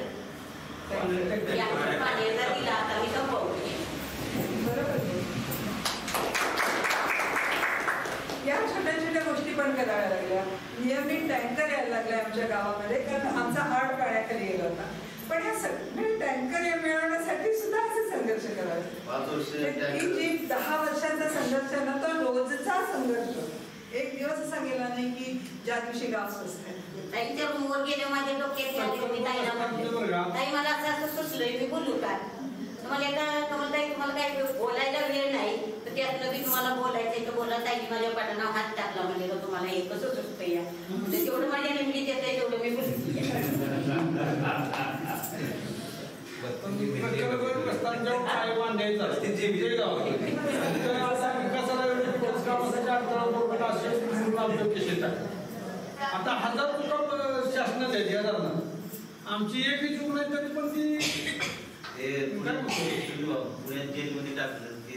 पाण्याचा दिला. आता मी संपवते. या छोट्या छोट्या गोष्टी पण कराव्या लागल्या. नियमित टँकर यायला लागले आमच्या गावामध्ये, कारण आमचा हाड पाण्याखाली गेला होता. पण या सगळे टँकर मिळवण्यासाठी सुद्धा असे संघर्ष करायचे. जी 10 वर्षाचा संघर्ष ना तो रोजचा संघर्ष. एक दिवस असा गेला नाही की ज्या दिवशी गाव स्वस्त आहे. ताईच्या रूमवर गेले माझ्या डोक्यात मी ताईला म्हटलं ताई मला असं सुचलंय मी बोलू का, तुम्हाला तुम्हाला काही बोलायला वेळ नाही तर त्यातनं मी तुम्हाला बोलायचंय तर बोला. ताईने माझ्या पाठीला हात टाकला म्हणजे तुम्हाला हे कसं सुचतं या, तेवढं माझ्या नेमकीत येत आहे तेवढं मी बोलते. आता 1000 कुटुंब शासनात आहेत या धरणात, आमची एकही चूक नाही तरी पण ती पुण्यात जेलमध्ये टाकलं ते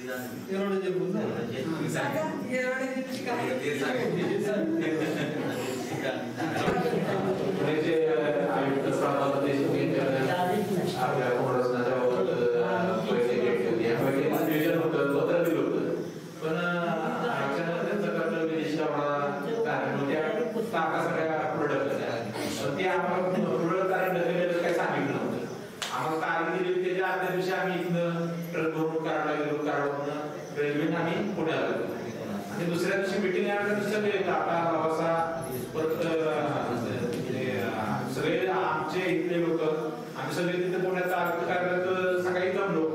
आपल्या पुनर्वसनाच्या पैसे घेतले पण सगळ्या प्रोडक्ट ते आम्हाला काही सांगितलं नव्हतं. आम्हाला तारीख दिली त्याच्या आदल्या दिवशी आम्ही इथनं ट्रक भरून कराडला गेलो, कराडवरून रेल्वेने आम्ही पुण्याला गेलो. आणि दुसऱ्या दिवशी मिटिंग सगळे टाटा प्रवासा परत सगळे आमचे इथले लोक आम्ही सगळे तिथे पुण्यात कार्यरत सकाळी जमलो.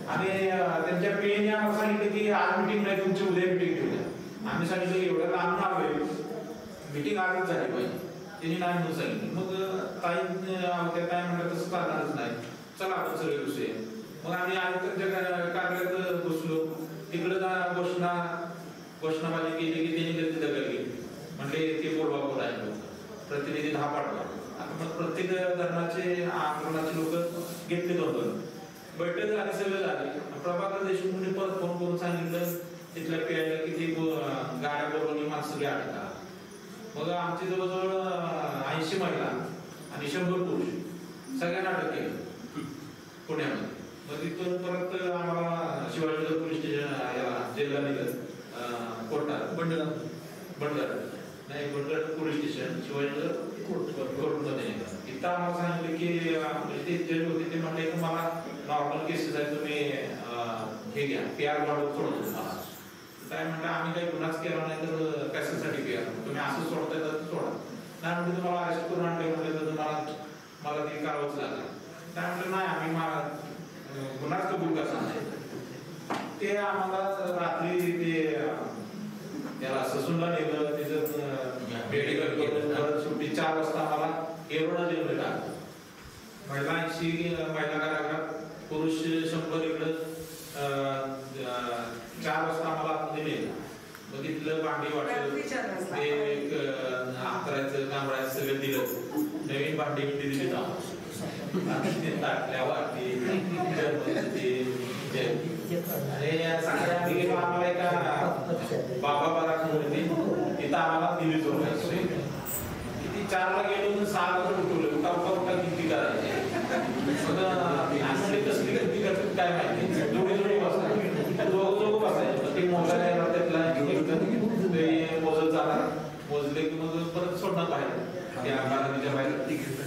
आणि त्यांच्या पीएने आम्हाला सांगितलं की आज मिटिंग नाही तुमची उद्या मिटिंग ठेवूया. आम्ही सांगितलं एवढ्या लांब आलोय, मिटिंग आजच झाली पाहिजे. त्यांनी नाही म्हणून सांगितलं. मग ताई काय म्हणलं तसं चालणारच नाही, चला आपण सगळे बसूया. मग आम्ही आयुक्तांच्या कार्यालयात बसलो. तिकडं घोषणाबाजी केली की त्यांनी त्याची दखल घेतली. म्हणले ते बोलवा बोलायला प्रतिनिधी 10 पाठवा. आता मग प्रत्येक धर्माचे आंदोलनाचे लोक घेतले 2-2. बैठक झाली, सगळं झाली. प्रभाकर देशमुखने परत फोन करून सांगितलं तिथल्या पिढ्याला की ती गाड्या बोलवणी माणसं घ्या का. मग आमची जवळजवळ 80 महिला आणि 100 पुरुष सगळ्यांना अटक केलं पुण्यामध्ये. मग तिथून परत आम्हाला शिवाजीनगर पोलीस स्टेशन जिल्हा निघत कोर्टात बंडर पोलीस स्टेशन शिवाजीनगर कोर्टमध्ये निघत. तिथं आम्हाला सांगितलं की ते जज होते ते म्हणले की मला नॉर्मल केसेस आहे, तुम्ही हे घ्या PR वाढवून सोडतो तुम्हाला. काय म्हणलं आम्ही काही गुन्हाच केला नाही तर कशासाठी PR, तुम्ही असं सोडताय तर सोडा. नाही म्हणजे तुम्हाला अरेस्ट करून आणले म्हणजे तर मला ते करावंच लागलं. काय म्हटलं नाही आम्ही गुन्हाच कबूल करणार नाही. ते आम्हाला रात्री ते त्याला ससूनला नेलं, तिथं मेडिकल करून परत शेवटी 4 वाजता आम्हाला एरोडा जेलमध्ये टाकलं. महिला 80 महिला कारागृहात, पुरुष 100 इकडं 4 वाजता आम्हाला आतमध्ये नेलं. मग तिथलं भांडी वाटलं, ते एक हातरायचं कांबळायचं सगळं दिलं. नवीन भांडी दिली टाकल्या वाटली आणि आम्हाला एका बाबा बारा होती तिथं आम्हाला दिली झोपायची. किती 4ला गेलो 6ला उठवलं. उठा किती करायचे. कसली गती करतात काय माहिती. जोडी बसायचे, दोघं बसायचे. ते मोजायला त्यातला मोजत जाणार, मोजले की मग परत सोडणार बाहेर त्या बारावीच्या बाहेर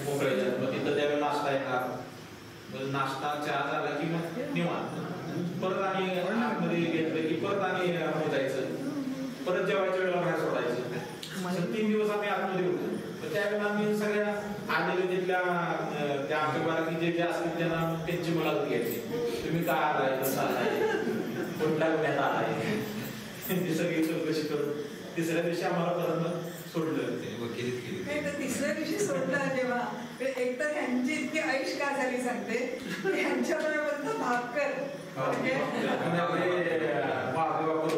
मोकळायच्या. मग तिथं त्यावेळेला नाश्ता येणार. नाश्ता चहा झाला की मग निवांत परत आणि आतमध्ये घेतलं की परत आणि मोजायचं. परत जेवायच्या वेळेला बाहेर सोडायचं. 3 दिवस आम्ही आतमध्ये होतो. त्यावेळेला आम्ही सगळ्या आलेले तिथल्या त्या आमच्या बारावी जे असतील त्यांना त्यांची मुलाखत घ्यायची. तुम्ही काय आलाय, कसं आलाय, कोणत्या गुन्ह्यात आलाय, ती सगळी चौकशी करून 3ऱ्या दिवशी आम्हाला परत सोडलं. तिसऱ्या दिवशी सोडलं जेव्हा एकतर ह्यांची इतकी ऐश का झाली सांगते. ह्यांच्या बरोबर भापकर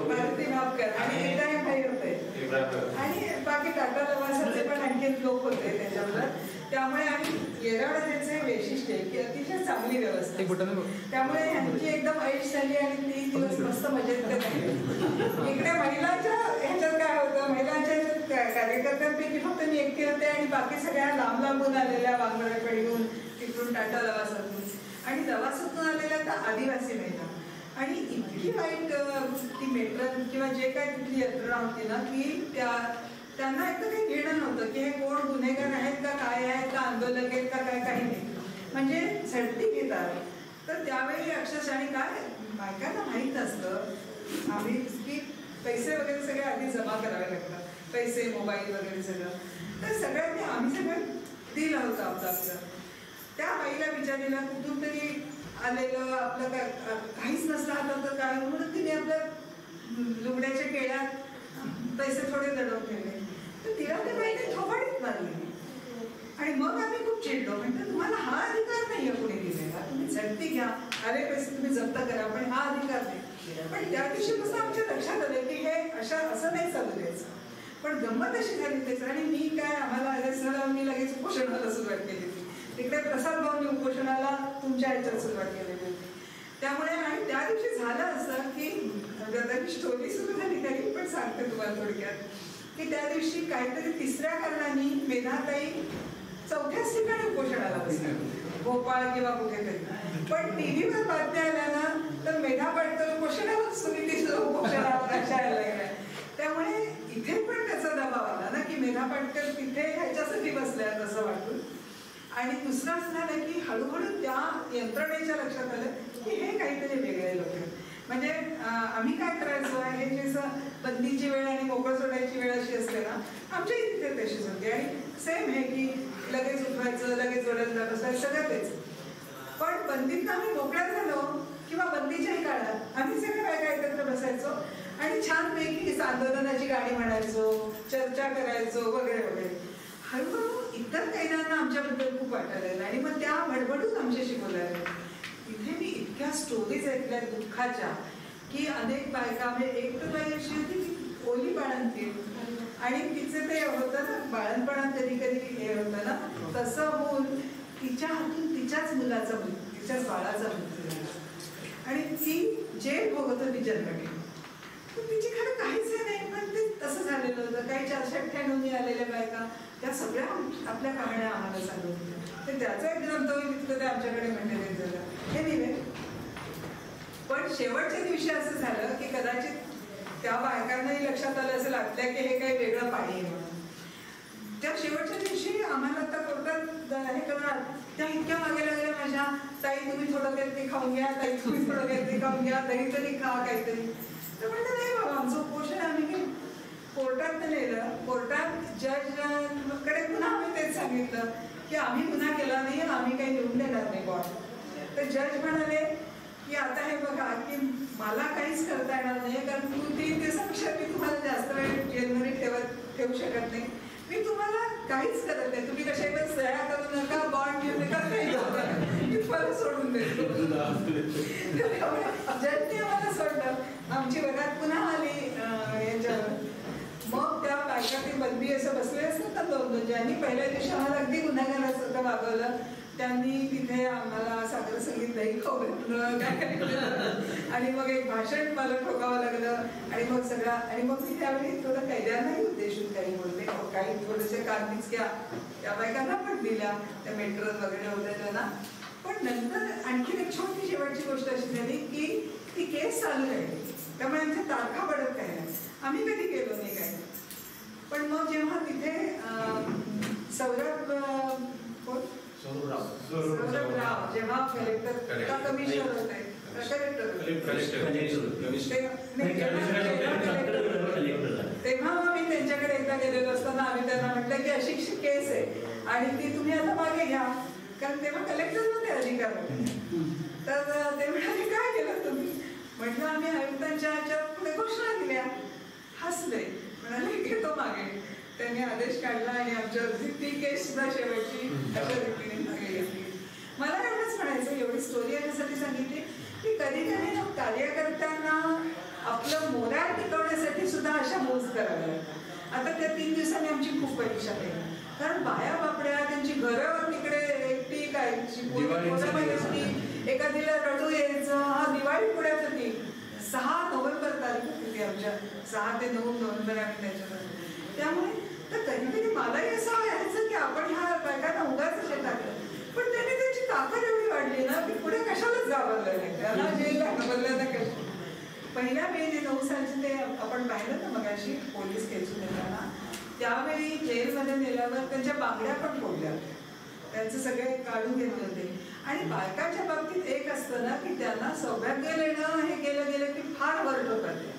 भारती भापकर आणि इब्राहिम भाई होते आणि बाकी टाटा लवासाचे पण आणखी लोक होते त्याच्याबरोबर. त्यामुळे आणि येरवडा त्यांचे वैशिष्ट्य आहे की अतिशय चांगली व्यवस्था. त्यामुळे ह्यांची एकदम ऐश झाली आणि 3 दिवस मस्त मजेत केली. इकडे महिलांच्या ह्याच्यात काय होतं, महिलांच्या कार्यकर्त्यांपैकी फक्त मी एकटी होते आणि बाकी सगळ्या लांब लांबून आलेल्या वाघमोड्याकडून, तिकडून टाटा लवासातून आणि लवासातून आलेल्या तर आदिवासी महिला. आणि इतकी वाईट ती मेट्रन किंवा जे काय तिथली यंत्रणा होती ना की त्यांना एकतर काही घेणं नव्हतं की हे कोण गुन्हेगार आहेत का, काय आहेत का, आंदोलक आहेत का, काय काही नाही. म्हणजे झडती घेतात. तर त्यावेळी अक्षरशः आणि काय बायकांना माहीत असतं आम्ही की पैसे वगैरे सगळे आधी जमा करावे लागतात, पैसे मोबाईल वगैरे सगळं. तर सगळ्यांनी आम्ही सगळं दिलं होतं आपलं. त्या बाईला बिचारीला कुठून तरी आलेलं आपलं काय काहीच नसलं हातात तर काय म्हणून तिने आपल्या लुगड्याच्या केळ्यात पैसे थोडे दडवून ठेवले. तर तिला त्या बाईने थोबाडीत मारली. आणि मग आम्ही खूप चिडलो. म्हणजे तुम्हाला हा अधिकार नाहीये कोणी दिलेला, तुम्ही झडती घ्या, आले पैसे तुम्ही जप्त करा, पण हा अधिकार नाही. पण त्या दिवशीपासून आमच्या लक्षात आलं की हे असं नाही चालू द्यायचं. पण गंमत अशी झाली त्याच. आणि मी काय आम्हाला मी लगेच उपोषणाला सुरुवात केली होती. तिकडे प्रसाद भाऊंनी उपोषणाला तुमच्या ह्याच्यात सुरुवात केलेली होती. त्यामुळे आणि त्या दिवशी झालं असं की त्याची स्टोरी सुरू झाली तरी पण सांगते तुम्हाला थोडक्यात की त्या दिवशी काहीतरी 3ऱ्या कारणाने मेधाताई 4थ्याच ठिकाणी उपोषणाला बसल्या, भोपाळ किंवा कुठेतरी. पण टीव्हीवर बातम्या आल्या ना तर मेधा पाटकर उपोषणावर सुनीतीचं उपोषणाला लक्षायला लागल्या. त्यामुळे इथे पण त्याचा दबाव आला ना की मेधा पाटकर तिथे ह्याच्यासाठी बसल्या असं वाटून. आणि दुसरं असं झालं की हळूहळू त्या यंत्रणेच्या लक्षात आलं की हे काहीतरी वेगळे लोक आहेत. म्हणजे आम्ही काय करायचो हे जे बंदीची वेळ आणि मोकळं सोडायची वेळ अशी असते ना आमच्या इथे तशीच होती. आणि सेम आहे की लगेच उठवायचं, लगेच जोडायला जात असायचं, सगळं तेच. पण बंदीतनं आम्ही मोकळ्या झालो किंवा बंदीच्याही काळात आम्ही सगळे बायका एकत्र बसायचो आणि छानपैकी आंदोलनाची गाणी म्हणायचो, चर्चा करायचो वगैरे वगैरे. हळूहळू इतर महिलांना आमच्याबद्दल खूप वाटायला लागलं आणि मग त्या भडभडून आमच्याशी बोलायला. इथे मी इतक्या स्टोरीज ऐकल्या दुःखाच्या की अनेक बायका, एक तर बाई अशी होती की ओली बाळंती आणि तिचं ते होतं ना बाळणपणात कधी कधी हे होतं ना, तसं होऊन तिच्या हातून तिच्याच मुलाचा मृत्यू, तिच्याच बाळाचा मृत्यू झाला आणि ती जेल भोगत होती जन्मठेप. तिची खरं काहीच नाही, पण ते तसं झालेलं होतं. काही 498 आलेल्या बायका त्या सगळ्या आपल्या कहाण्या आम्हाला सांगत होत्या. तर त्याचा एक ग्रंथही तिथलं ते आमच्याकडे मेंटेन झालं. हे लिहिले. पण शेवटच्या दिवशी असं झालं की कदाचित त्या बायकांनाही लक्षात आलं असेल आपल्या की हे काही वेगळं पाणी आहे म्हणून. त्या शेवटच्या दिवशी आम्हाला आता कोर्टात हे करणार, त्या इतक्या मागे लागल्या माझ्या, ताई तुम्ही थोडं काहीतरी खाऊन घ्या, ताई तुम्ही थोडं काहीतरी खाऊन घ्या, तरी तरी खा काहीतरी. तर म्हणलं नाही बाबा आमचं उपोषण आम्ही कोर्टात नेलं. कोर्टात जजकडे पुन्हा आम्ही तेच सांगितलं की आम्ही गुन्हा केला नाही, आम्ही काही लिहून देणार नाही बॉन्ड. तर जज म्हणाले की आता हे बघा की मला काहीच करता येणार नाही, कारण तू 3 दिवसापेक्षा मी तुम्हाला जास्त वेळ जेलमध्ये ठेवू शकत नाही. मी तुम्हाला काहीच करत नाही, तुम्ही कशावर सह्या करू नका, बॉन्ड घेऊ नका, काही मी परत सोडून देतो. जजने आम्हाला सोडलं. आमची वरात पुन्हा आली याच्यावर. मग त्या बायका ती बंदी असं बसले असतात ना 2-2, ज्यांनी पहिल्या दिवशी आम्हाला अगदी गुन्हेगारासारखं वागवलं त्यांनी तिथे आम्हाला सादर संगीत दही खाऊ घातलं आणि मग एक भाषण मला ठोकावं लागलं आणि मग सगळा. आणि मग मी त्यावेळी थोडं कैद्यांनाही उद्देशून काही बोलते, काही थोडेसे कारणीचक्या त्या बायकांना पण दिल्या, त्या मेट्रोज वगैरे होत्या त्यांना. पण नंतर आणखी एक छोटी शेवटची गोष्ट अशी झाली की ती केस चालू राहिली, त्यामुळे आमच्या तारखा पडत काय नाही, आम्ही कधी केलो नाही काय. पण मग जेव्हा तिथे सौरभ राव जेव्हा कलेक्टर कमिशनर होते, तेव्हा मग मी त्यांच्याकडे एकदा गेलेलो असताना आम्ही त्यांना म्हटलं की अशी केस आहे आणि ती तुम्ही आता मागे घ्या, कारण तेव्हा कलेक्टर होते अधिकार. तर ते म्हणाले काय केलं तुम्ही? म्हटलं आम्ही आयुक्तांच्या पुढे घोषणा दिल्या. हसले, म्हणाले घेतो मागे. त्यांनी आदेश काढला आणि आमच्यावरती ती केस सुद्धा शेवटची अशा रीतीने मागे घेतली. मला एवढंच म्हणायचं, एवढी स्टोरी याच्यासाठी सांगितली की कधी कधी कार्यकर्त्यांना आपलं मोराल टिकवण्यासाठी सुद्धा अशा मूव्ज कराव्या लागतात. आता त्या 3 दिवसांनी आमची खूप परीक्षा केली, कारण बाया बापड्या त्यांची घरं तिकडे एकटी कायची, एखादीला रडू यायचं. हा दिवाळी पुढ्यात होती, 6 नोव्हेंबर तारीख होती आमच्या, 6 ते 9 नोव्हेंबर आम्ही त्याच्यामध्ये. त्यामुळे तर कधी कधी मलाही असं व्हायचं की आपण ह्या बायकांना उगाच असे टाकलं, पण त्याने त्यांची ताकद एवढी वाढली ना की पुढे कशालाच घाबरलं नाही, त्यांना जेलला घाबरलं ना कशा. पहिल्या मे 9 सालचे ते आपण पाहिलं ना मगाशी पोलीस खेचून येताना, त्यावेळी जेलमध्ये नेल्यावर त्यांच्या बांगड्या पण फोडल्या, त्यांचे सगळे काढून घेतले होते. आणि बायकाच्या बाबतीत एक असतं ना की त्यांना सौभाग्य लेणं हे गेलं गेलं की फार वर्ग करते,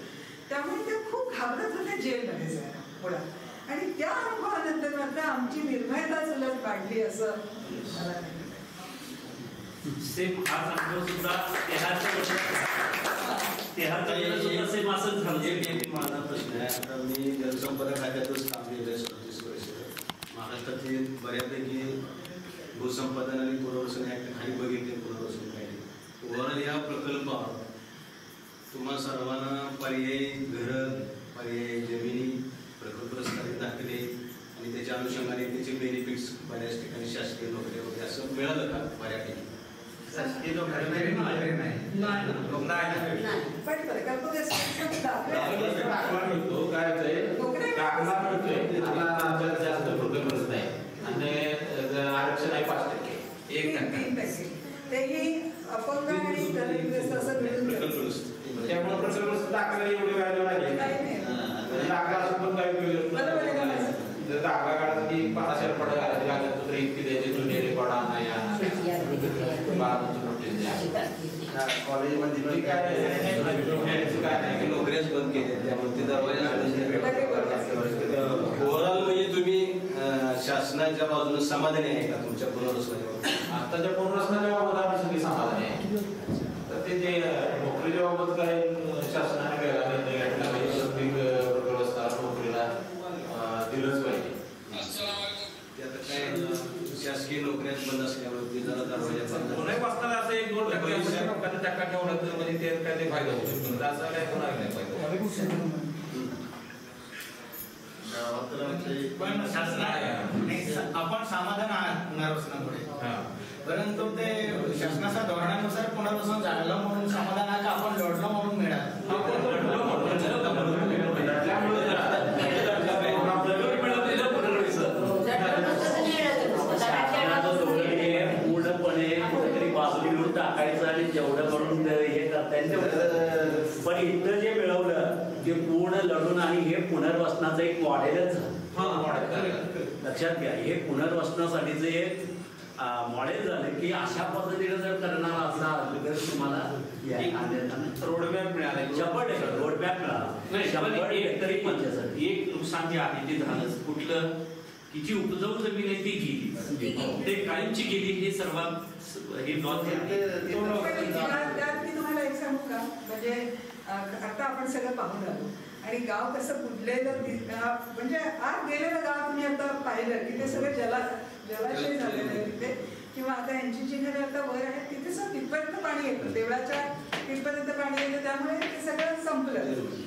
त्यामुळे ते खूप घाबरत होते जेलमध्ये जायला पुढे. आणि त्या अनुभवानंतर मात्र आमची निर्भयताच उलट वाढली असं मला सेम हा अनुभव सुद्धा सेम असंच झालं. माझा प्रश्न आहे, आता मी जलसंपदा खात्यातच काम केलं 37 वर्ष. महाराष्ट्रातील बऱ्यापैकी भूसंपादन आणि पुनर्वसन ऍक्ट खाली बघितले, पुनर्वसन कायदे. ओव्हरऑल या प्रकल्पावर तुम्हा सर्वांना पर्यायी घरं, पर्यायी जमिनी, प्रकल्प प्रस्तावित दाखले आणि त्याच्या अनुषंगाने त्याचे बेनिफिट्स बऱ्याच ठिकाणी शासकीय नोकरी वगैरे असं मिळालं का बऱ्यापैकी? शासकीय नोकरी नाही. पण प्रकल्प जास्त प्रकल्प नाही आणि आरक्षण आहे 5%, 1% तेही अपंग आणि दलित असं मिळून त्यामुळे प्रकल्प दाखला एवढे व्हायला लागले. दाखला असून पण काही उपयोग नाही. जर दाखला काढायचा की 5,000 पडा लागत तर इतकी द्यायचे जुने रेकॉर्ड आणाया कॉलेजमध्ये काय नाही, नोकऱ्याच बंद केल्या, त्यामुळे ते ओव्हरऑल म्हणजे तुम्ही शासनाच्या बाजूने समाधानी आहे का तुमच्या पुनर्वसनावर? आताच्या पुनर्वसनाच्या बाबत आम्ही सगळी समाधानी आहे. तर ते जे फायदा होऊ शकतो. असं काय होणार नाही पाहिजे. पण आपण समाधान आहात पुनर्वसनापुढे, परंतु ते शासनाच्या धोरणानुसार पुनर्वसन झालं म्हणून समाधान आहे का आपण लढलो म्हणून पूर्णपणे कुठेतरी बाजूला टाकायचं आणि जेवढं करून हे करता येईल. पण इथं जे मिळवलं ते पूर्ण लढून आणि हे पुनर्वसनाचं एक मॉडेलच झालं. लक्षात घ्या, हे पुनर्वसनासाठीचं एक मॉडेल झालं की अशा पद्धतीने जर करणार असाल तर तुम्हाला रोडमॅप मिळाला, रोडमॅप मिळाला. एक नुकसान जे आहे ते झालं, कुठलं की जी उपजाऊ जमीन आहे ती गेली, ते कायमची गेली. हे सर्वात हे नॉन त्यात मी तुम्हाला एक सांगू का, म्हणजे आता आपण सगळं पाहून आलो आणि गाव कसं बुडलेलं, म्हणजे आज गेलेलं गाव तुम्ही आता पाहिलं की ते सगळं जलाशय झालेलं आहे तिथे, किंवा आता यांची जी घरं आता वर आहेत तिथे सगळं तिथपर्यंत पाणी येतं, देवळाच्या तिथपर्यंत पाणी येतं, त्यामुळे ते सगळं संपलं.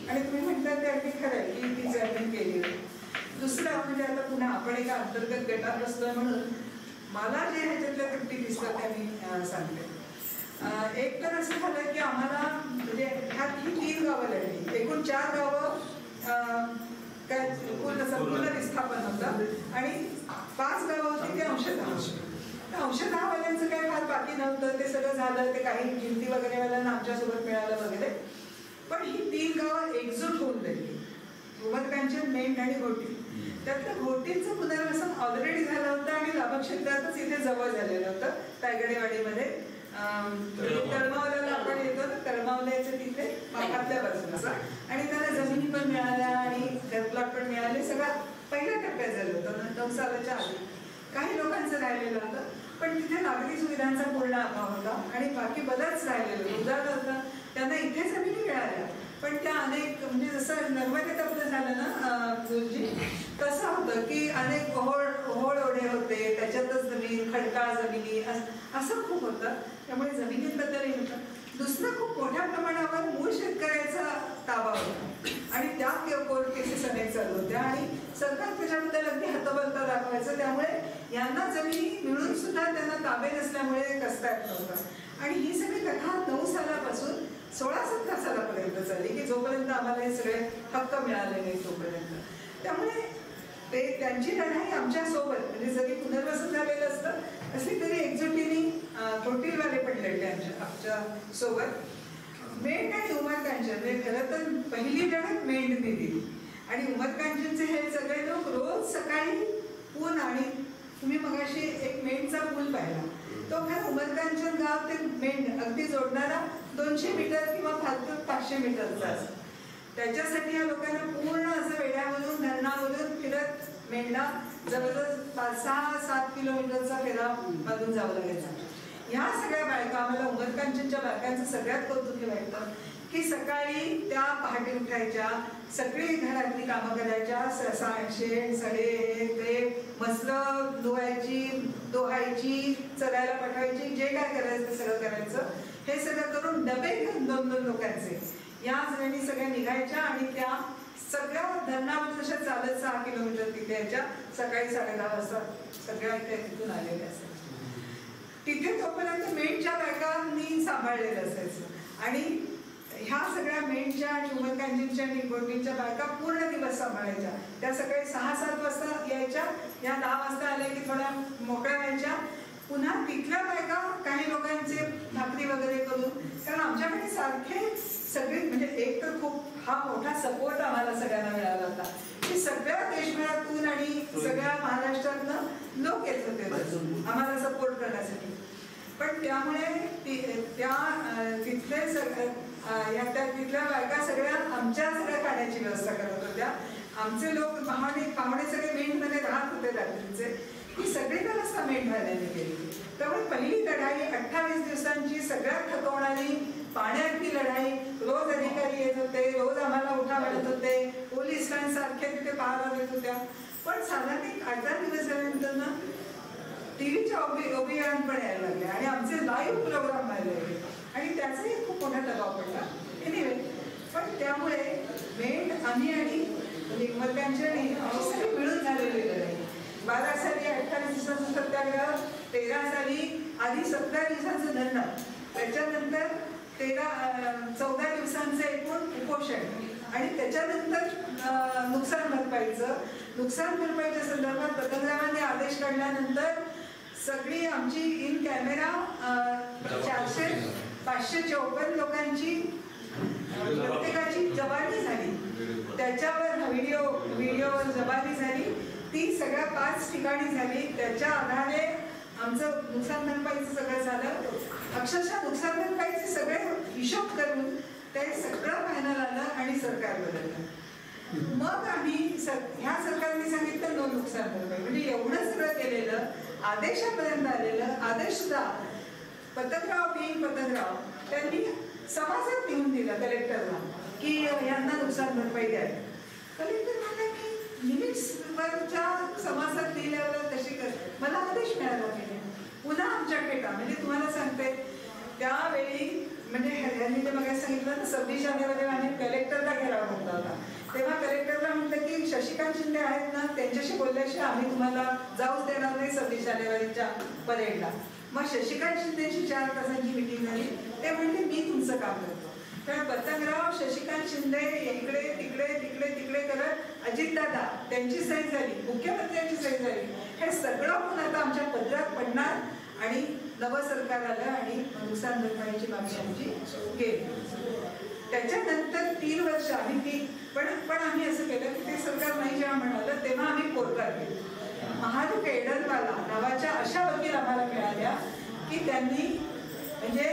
आणि तुम्ही म्हणता ते अगदी खरं आहे की ती जमीन केली होती. दुसरं म्हणजे आता पुन्हा आपण एका अंतर्गत गटात बसतोय म्हणून मला जे ह्याच्यातल्या त्रुटी दिसतात त्या मी सांगते. एक तर असं झालं की आम्हाला म्हणजे ह्यात ही 3 गावं लढली, एकूण 4 गावं काय पूर्ण विस्थापन होतं आणि 5 गावं होती ते अंशतः वाल्यांचं काय फार बाकी नव्हतं, ते सगळं झालं. ते काही जिंती वगैरे वाल्यांना आमच्यासोबत मिळालं वगैरे. पण ही 3 गावं एकजूट होऊन लढली, उमरकांचन, मेंढ आणि घोटी. त्यातलं घोटीचं पुनर्वसन ऑलरेडी झालं होतं आणि लाभक्षेत्रातच इथे जवळ झालेलं होतं तायगडेवाडीमध्ये. तळमावल्याला आपण येतो ना, तळमावल्याचं तिथे आतल्या बाजूला, आणि त्याला जमिनी पण मिळाल्या आणि घरप्लॉट पण मिळाले. सगळं पहिल्या टप्प्यात झालं होतं 9 सालाच्या आधी. काही लोकांचं राहिलेलं होतं, पण तिथे नागरी सुविधांचा पूर्ण अभाव होता आणि बाकी बरंच राहिलेलं उदाहरण होतं. त्यांना इथे जमिनी मिळाल्या, पण त्या अनेक म्हणजे जसं नर्मदेत आपलं झालं ना गुरुजी, तसं होतं की अनेक ओहोळ ओढे होते, त्याच्यातच जमीन, खडकाळ जमिनी, असं खूप होतं. त्यामुळे जमिनींबद्दलही होतं. दुसरं खूप मोठ्या प्रमाणावर मूळ शेतकऱ्याचा ताबा होता आणि त्या कोर्ट केसेस अनेक चालू होत्या आणि सरकार त्याच्याबद्दल अगदी हतबलता दाखवायचं. त्यामुळे यांना जमिनी मिळून सुद्धा त्यांना ताबे नसल्यामुळे कसता येत नव्हतं. आणि ही सगळी कथा 9 सालापासून 16-17 सालापर्यंत चालली की जोपर्यंत आम्हाला हे सगळे हक्क मिळाले नाही तोपर्यंत. त्यामुळे ते त्यांची लढाई आमच्या सोबत, म्हणजे जरी पुनर्वसन झालेलं असतं असली तरी एकजुटीने घोटीलवाले पण लढले आमच्या सोबत. मेंढ आणि उमरकांचन म्हणजे खरं तर पहिली लढत मेंढने दिली आणि उमरकांचनचे हे सगळे लोक रोज सकाळी पूल, आणि तुम्ही मगाशी एक मेंढचा पूल पाहिला, तो खरं उमरकांचन गाव ते मेंढ अगदी जोडणारा 200 मीटर किंवा 500 मीटरचा असतो. त्याच्यासाठी या लोकांना पूर्ण असं वेड्यावरून धरणावरून फिरत मेंढा जवळजवळ 6-7 किलोमीटरचा फेरा बांधून जावं लागायचा. ह्या सगळ्या बायका, आम्हाला उमरकांचनच्या बायकांचं सगळ्यात कौतुक वाटतं की सकाळी त्या पहाटे उठायच्या, सगळी घरातली कामं करायच्या, शेण सडे हे ते मसलं धुवायची, चरायला पाठवायची, जे काय करायचं ते सगळं करायचं. हे सगळं करून डबे घेऊन 2-2 लोकांचे या जणी सगळ्या निघायच्या आणि त्या सगळ्या धरणावर जशा चालत 6 किलोमीटर तिथे यायच्या. सकाळी 10:30 वाजता सगळ्या इथे तिथून आलेल्या असायच्या. तिथे तोपर्यंत मेंढच्या बायकांनी सांभाळलेलं असायचं आणि ह्या सगळ्या मेंढच्या आणि उमरकांचनच्या आणि घोटीच्या बायका पूर्ण दिवस सांभाळायच्या. त्या सकाळी 6-7 वाजता यायच्या, या 10 वाजता आल्या की थोड्या मोकळ्या व्हायच्या. पुन्हा तिथल्या बायका काही लोकांचे भाकरी वगैरे करून, कारण आमच्याकडे सारखे सगळे म्हणजे एक तर खूप हा मोठा सपोर्ट आम्हाला सगळ्यांना मिळाला होता की सगळ्या देशभरातून आणि सगळ्या महाराष्ट्रातनं लोक येत होते आम्हाला सपोर्ट करण्यासाठी. पण त्यामुळे तिथल्या बायका सगळ्या आमच्या सगळ्या खाण्याची व्यवस्था करत होत्या. आमचे लोक पाहुणे सगळे मेंढमध्ये राहत होते रात्रीचे, ही सगळी व्यवस्था मेंढवाल्याने केली. त्यामुळे पहिली लढाई 28 दिवसांची सगळ्यात थकवणारी पाण्याची लढाई. रोज अधिकारी येत होते, रोज आम्हाला उठा म्हणत होते, पोलीस सारखे तिथे पहारा देत होत्या. पण साधारण 8-10 दिवस झाल्यानंतर ना टीव्हीच्या अभियान पण यायला लागले आणि आमचे लाईव्ह प्रोग्राम व्हायला लागले आणि त्याचाही खूप मोठा दबाव पडला. एनिवे, पण त्यामुळे मेन आम्ही आणि निर्मात्यांचे आमची सगळी मिळून झालेली लढाई. 12 साली 28 दिवसांचं सत्याग्रह, 13 साली आधी 17 दिवसांचं धरणं, त्याच्यानंतर 14 दिवसांचं एकूण उपोषण आणि त्याच्यानंतर नुकसान भरपाईच्या संदर्भात पतंगरावांनी आदेश काढल्यानंतर सगळी आमची इन कॅमेरा 554 लोकांची प्रत्येकाची जबानी झाली. त्याच्यावर व्हिडिओ जबानी झाली. ती सगळ्या 5 ठिकाणी झाली. त्याच्या आधारे आमचं नुकसान भरपाईचं सगळं झालं. अक्षरशः नुकसान भरपाईचे सगळे हिशोब करून ते सगळं फायनल आलं आणि सरकार बदललं. मग आम्ही ह्या सरकारने सांगितलं नो नुकसान भरपाई, म्हणजे एवढं सगळं केलेलं, आदेशापर्यंत आलेलं. आदेश सुद्धा पतंगराव त्यांनी समाजात लिहून दिला कलेक्टरला की यांना नुकसान भरपाई द्या. कलेक्टर म्हणले की लिमिट्सवरच्या समाजात लिहिल्यावर तशी कर, मला आदेश मिळाला पाहिजे. पुन्हा आमच्याकडे का, म्हणजे तुम्हाला सांगते त्यावेळी म्हणजे ह्यांनी ते मग सांगितलं ना 26 जानेवारी आम्ही कलेक्टरला घेराव घातला होता. तेव्हा कलेक्टरला म्हटलं की शशिकांत शिंदे आहेत ना, त्यांच्याशी बोलल्याशिवाय आम्ही तुम्हाला जाऊच देणार नाही 26 जानेवारीच्या परेडला. मग शशिकांत शिंदेची 4 तासांची मिटिंग झाली. ते म्हणले मी तुमचं काम करतो. तर पतंगराव, शशिकांत शिंदे इकडे तिकडे करत अजितदादा त्यांची सही झाली, मुख्यमंत्र्यांची सही झाली. हे सगळं पण आता आमच्या पदरात पडणार आणि नवं सरकार आलं आणि नुकसान भरपाईची मागणी आमची गेली. त्याच्यानंतर 3 वर्ष आम्ही पण आम्ही असं केलं की ते सरकार नाही जेव्हा म्हणालं तेव्हा आम्ही कोर्टात गेलो. महादुख एडनवाला नावाच्या अशा वकील आम्हाला मिळाल्या की त्यांनी म्हणजे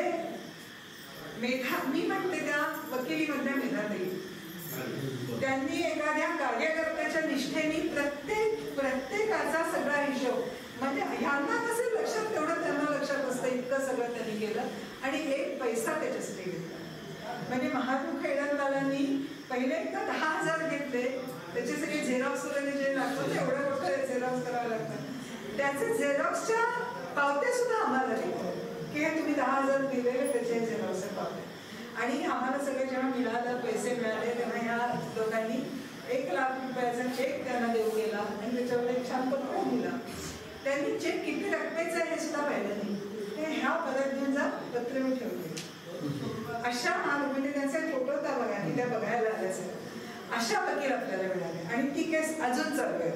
मी म्हणते त्या वकिलीमधल्या मेधाताई, त्यांनी एखाद्या कार्यकर्त्याच्या निष्ठेने प्रत्येकाचा सगळा हिशोब, म्हणजे ह्यांना कसं लक्षात तेवढं त्यांना लक्षात असतं इतकं सगळं त्यांनी केलं आणि 1 पैसा त्याच्यासाठी घेतला. म्हणजे महादुख एडनवालांनी पहिले एकदा 10,000 घेतले, त्याचे सगळे झेरॉक्स वगैरे जे लागतात एवढं मोठं झेरॉक्स करावं लागतं. त्याचे झेरॉक्सच्या पावत्या सुद्धा आम्हाला देतात की हे तुम्ही 10,000 दिलेले त्याचे झेरॉक्स पावते. आणि आम्हाला सगळं जेव्हा मिळालं, पैसे मिळाले, तेव्हा ह्या दोघांनी 1 लाख रुपयाचा चेक त्यांना देऊ गेला आणि त्याच्यावर एक छान पत्र दिला. त्यांनी चेक किती रकमेचं आहे हे सुद्धा पाहिलं नाही. ते ह्या परत घेऊन जा, पत्र मी ठेवते. अशा म्हणजे त्यांचे फोटो त्या बघा की त्या बघायला आल्याचं अशा वकील आपल्याला मिळाले आणि ती केस अजून चालू आहे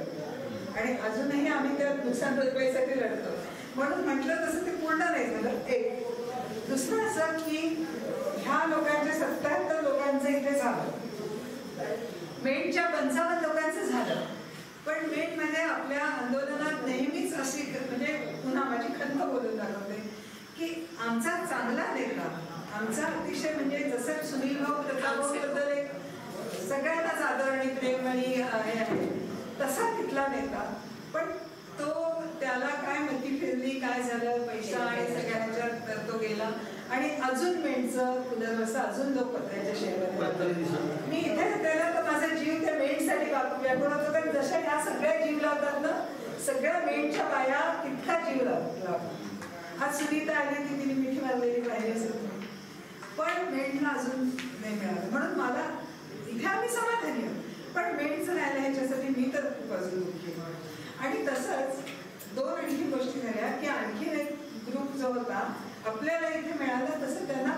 आणि अजूनही आम्ही त्या नुकसान भरपाईसाठी लढतो. म्हणून म्हटलं तसं ते पूर्ण नाही झालं. एक दुसरं असं की ह्या लोकांच्या 77 लोकांचं इथे झालं, मेणच्या 55 लोकांचं झालं. पण मेण म्हणजे आपल्या आंदोलनात नेहमीच अशी म्हणजे पुन्हा माझी खंत बोलून दाखवते की आमचा चांगला नेता, आमचा अतिशय म्हणजे जसं सुनील भाऊ प्रतापबद्दल एक सगळ्यांनाच आदर आणि प्रेम आणि हे आहे तसा तिथला नेता. पण तो त्याला काय मती फिरली, काय झालं, पैसा आणि सगळ्यांच्या तो गेला आणि अजून मेणचं पुनर्वसन अजून लोक पत्र्याच्या शेअर. मी इथे त्याला तर माझा जीव त्या मेणसाठी व्यापून होतो, कारण जशा ह्या सगळ्या जीव लावतात ना, सगळ्या मेणच्या बाया तितका जीव लावतात. आज सुनीता आली ती तिने मिठी मारलेली पाहिजे असेल, पण मेणला अजून नाही मिळालं. म्हणून मला इथे आम्ही समाधानी आहोत, पण मेणचं राहिलं ह्याच्यासाठी मी तर खूप अजून दुःखी. आणि तसंच 2 आणखी गोष्टी झाल्या की आणखी एक ग्रुप जो होता आपल्याला इथे मिळाला तसं त्यांना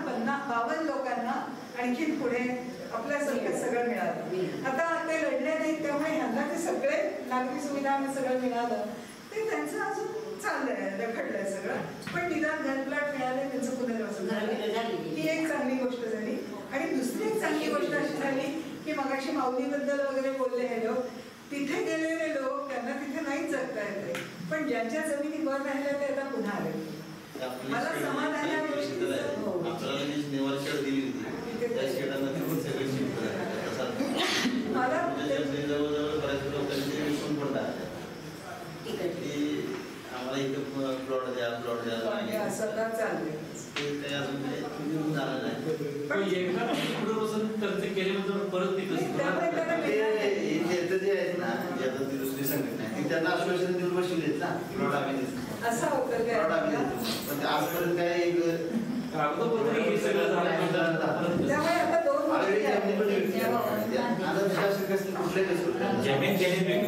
52 लोकांना आणखीन पुढे आपल्यासारखं सगळं मिळालं. आता ते लढले नाहीत त्यामुळे ह्यांना ते सगळे नागरी सुविधा सगळं मिळालं, ते त्यांचं अजून चाललंय, रखडलंय सगळं. पण निदान घरप्लॉट मिळाले, त्यांचं पुनर्वसन झालं, ही एक चांगली गोष्ट झाली. आणि दुसरी एक चांगली गोष्ट अशी झाली की मगाशी माऊलीबद्दल वगैरे बोलले हे लोक, तिथे गेलेले लोक त्यांना तिथे नाहीच जगता येते, पण ज्यांच्या जमिनी वर राहिल्या ते आता पुन्हा आले. मला समाधान या गोष्टीचं मला आम्हाला इथं प्लॉट द्या सगळं चाललंय. पण एकदा पुनर्वसन त्यांचे केल्यानंतर परत जे आहेत ना, जे आता ती दुसरी संघटना आहे त्यांना आश्वासन देऊन बसवलेत ना प्लॉट आम्ही देतो, असं होतं प्लॉट आम्ही देतो. पण आजपर्यंत काय एक कागदपत्र हे सगळं झालं त्यामुळे आता जमिनी पण जमीन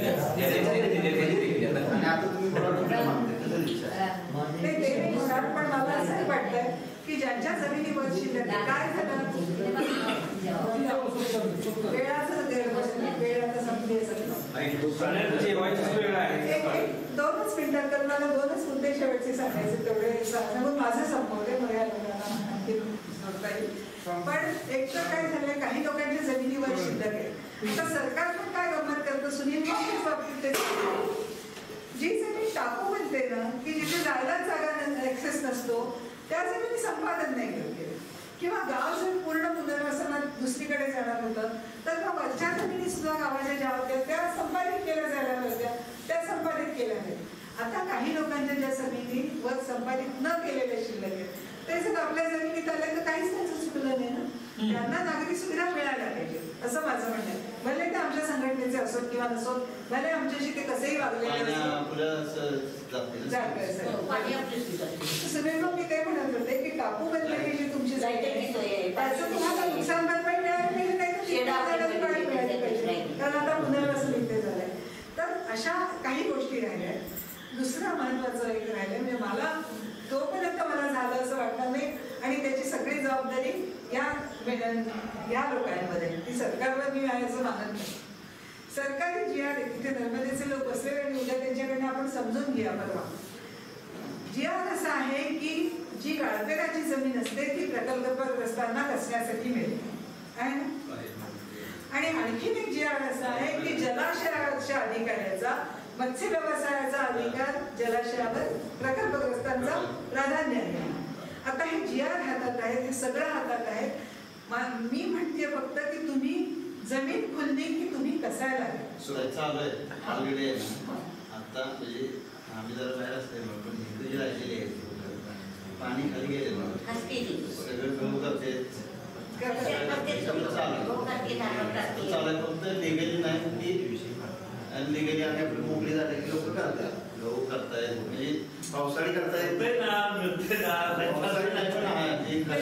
आणि आता तुम्ही पण मला असं वाटतंय की ज्यांच्या जमिनीवर शिल्लक काय झालं दोनच मिनिटात तर मला दोनच मुद्दे शेवटचे सांगायचे तेवढे सांगून माझं संपवते मग या लोकांना पण एक तर काय झालंय काही लोकांच्या जमिनीवर शिल्लक आहे तर सरकार पण काय गंमत करतं सुनील बाबतीत जी जमीन टाकू म्हणते ना की जिथे जायलाच जागा ऍक्सेस नसतो त्या जमिनी संपादन नाही करते किंवा गाव जर पूर्ण पुनर्वसनात दुसरीकडे जाणार होतं तर मग वरच्या जमिनी सुद्धा गावाच्या ज्या होत्या त्या संपादित केल्या जायला होत्या त्या संपादित केल्या नाहीत आता काही लोकांच्या ज्या जमिनी वर संपादित न केलेल्या शिल्लक आहेत ते जर आपल्या जमिनीत आले तर काहीच त्यांचं चुकलं नाही ना त्यांना नागरी सुविधा मिळायला पाहिजे असं माझं म्हणणं आहे भले ते आमच्या संघटनेचे असोत किंवा नसोत भले आमच्याशी ते कसंही वागलेले सुनील मी काय म्हणत होते की कापू बदलली जी तुमची त्याचं तुम्हाला नुकसान भरपाई मिळायला पाहिजे नाही मिळाली पाहिजे कारण आता पुनर्वसन इथे झालंय तर अशा काही गोष्टी राहिल्या दुसरं महत्वाचं एक राहिलं म्हणजे मला तोपर्यंत मला झालं असं वाटणार नाही आणि त्याची सगळी जबाबदारी या लोकांमध्ये ती सरकारवर मी यायचं मानत नाही सरकारी जी आर तिथे नर्मदेचे लोक बसले आणि उद्या त्यांच्याकडनं आपण समजून घ्या परवा जी आर असं आहे की जी गाळपेराची जमीन असते ती प्रकल्पग्रस्तांना कसण्यासाठी मिळते आहे ना आणि आणखीन एक जी आर असं आहे की जलाशयाच्या अधिकाऱ्याचा मत्स्य व्यवसायाचा अधिकार जलाशयावर प्रकल्पग्रस्तांचा प्राधान्य आहे आता हे जी आर हातात आहे हे सगळं हातात आहे मी म्हणते फक्त की तुम्ही जमीन खुलली की तुम्ही कसायला चालू आहे ऑलरेडी आता म्हणजे आम्ही जरा बाहेर असते पण हिंदू जी राहिलेली आहे पाणी खाली गेले सगळं गहू करते चालू फक्त लिगली नाही ती लिगली आम्ही आपली मोकळी झाली की लोक करतात गहू करतायत म्हणजे पावसाळी करतायत पावसाळी नाही पण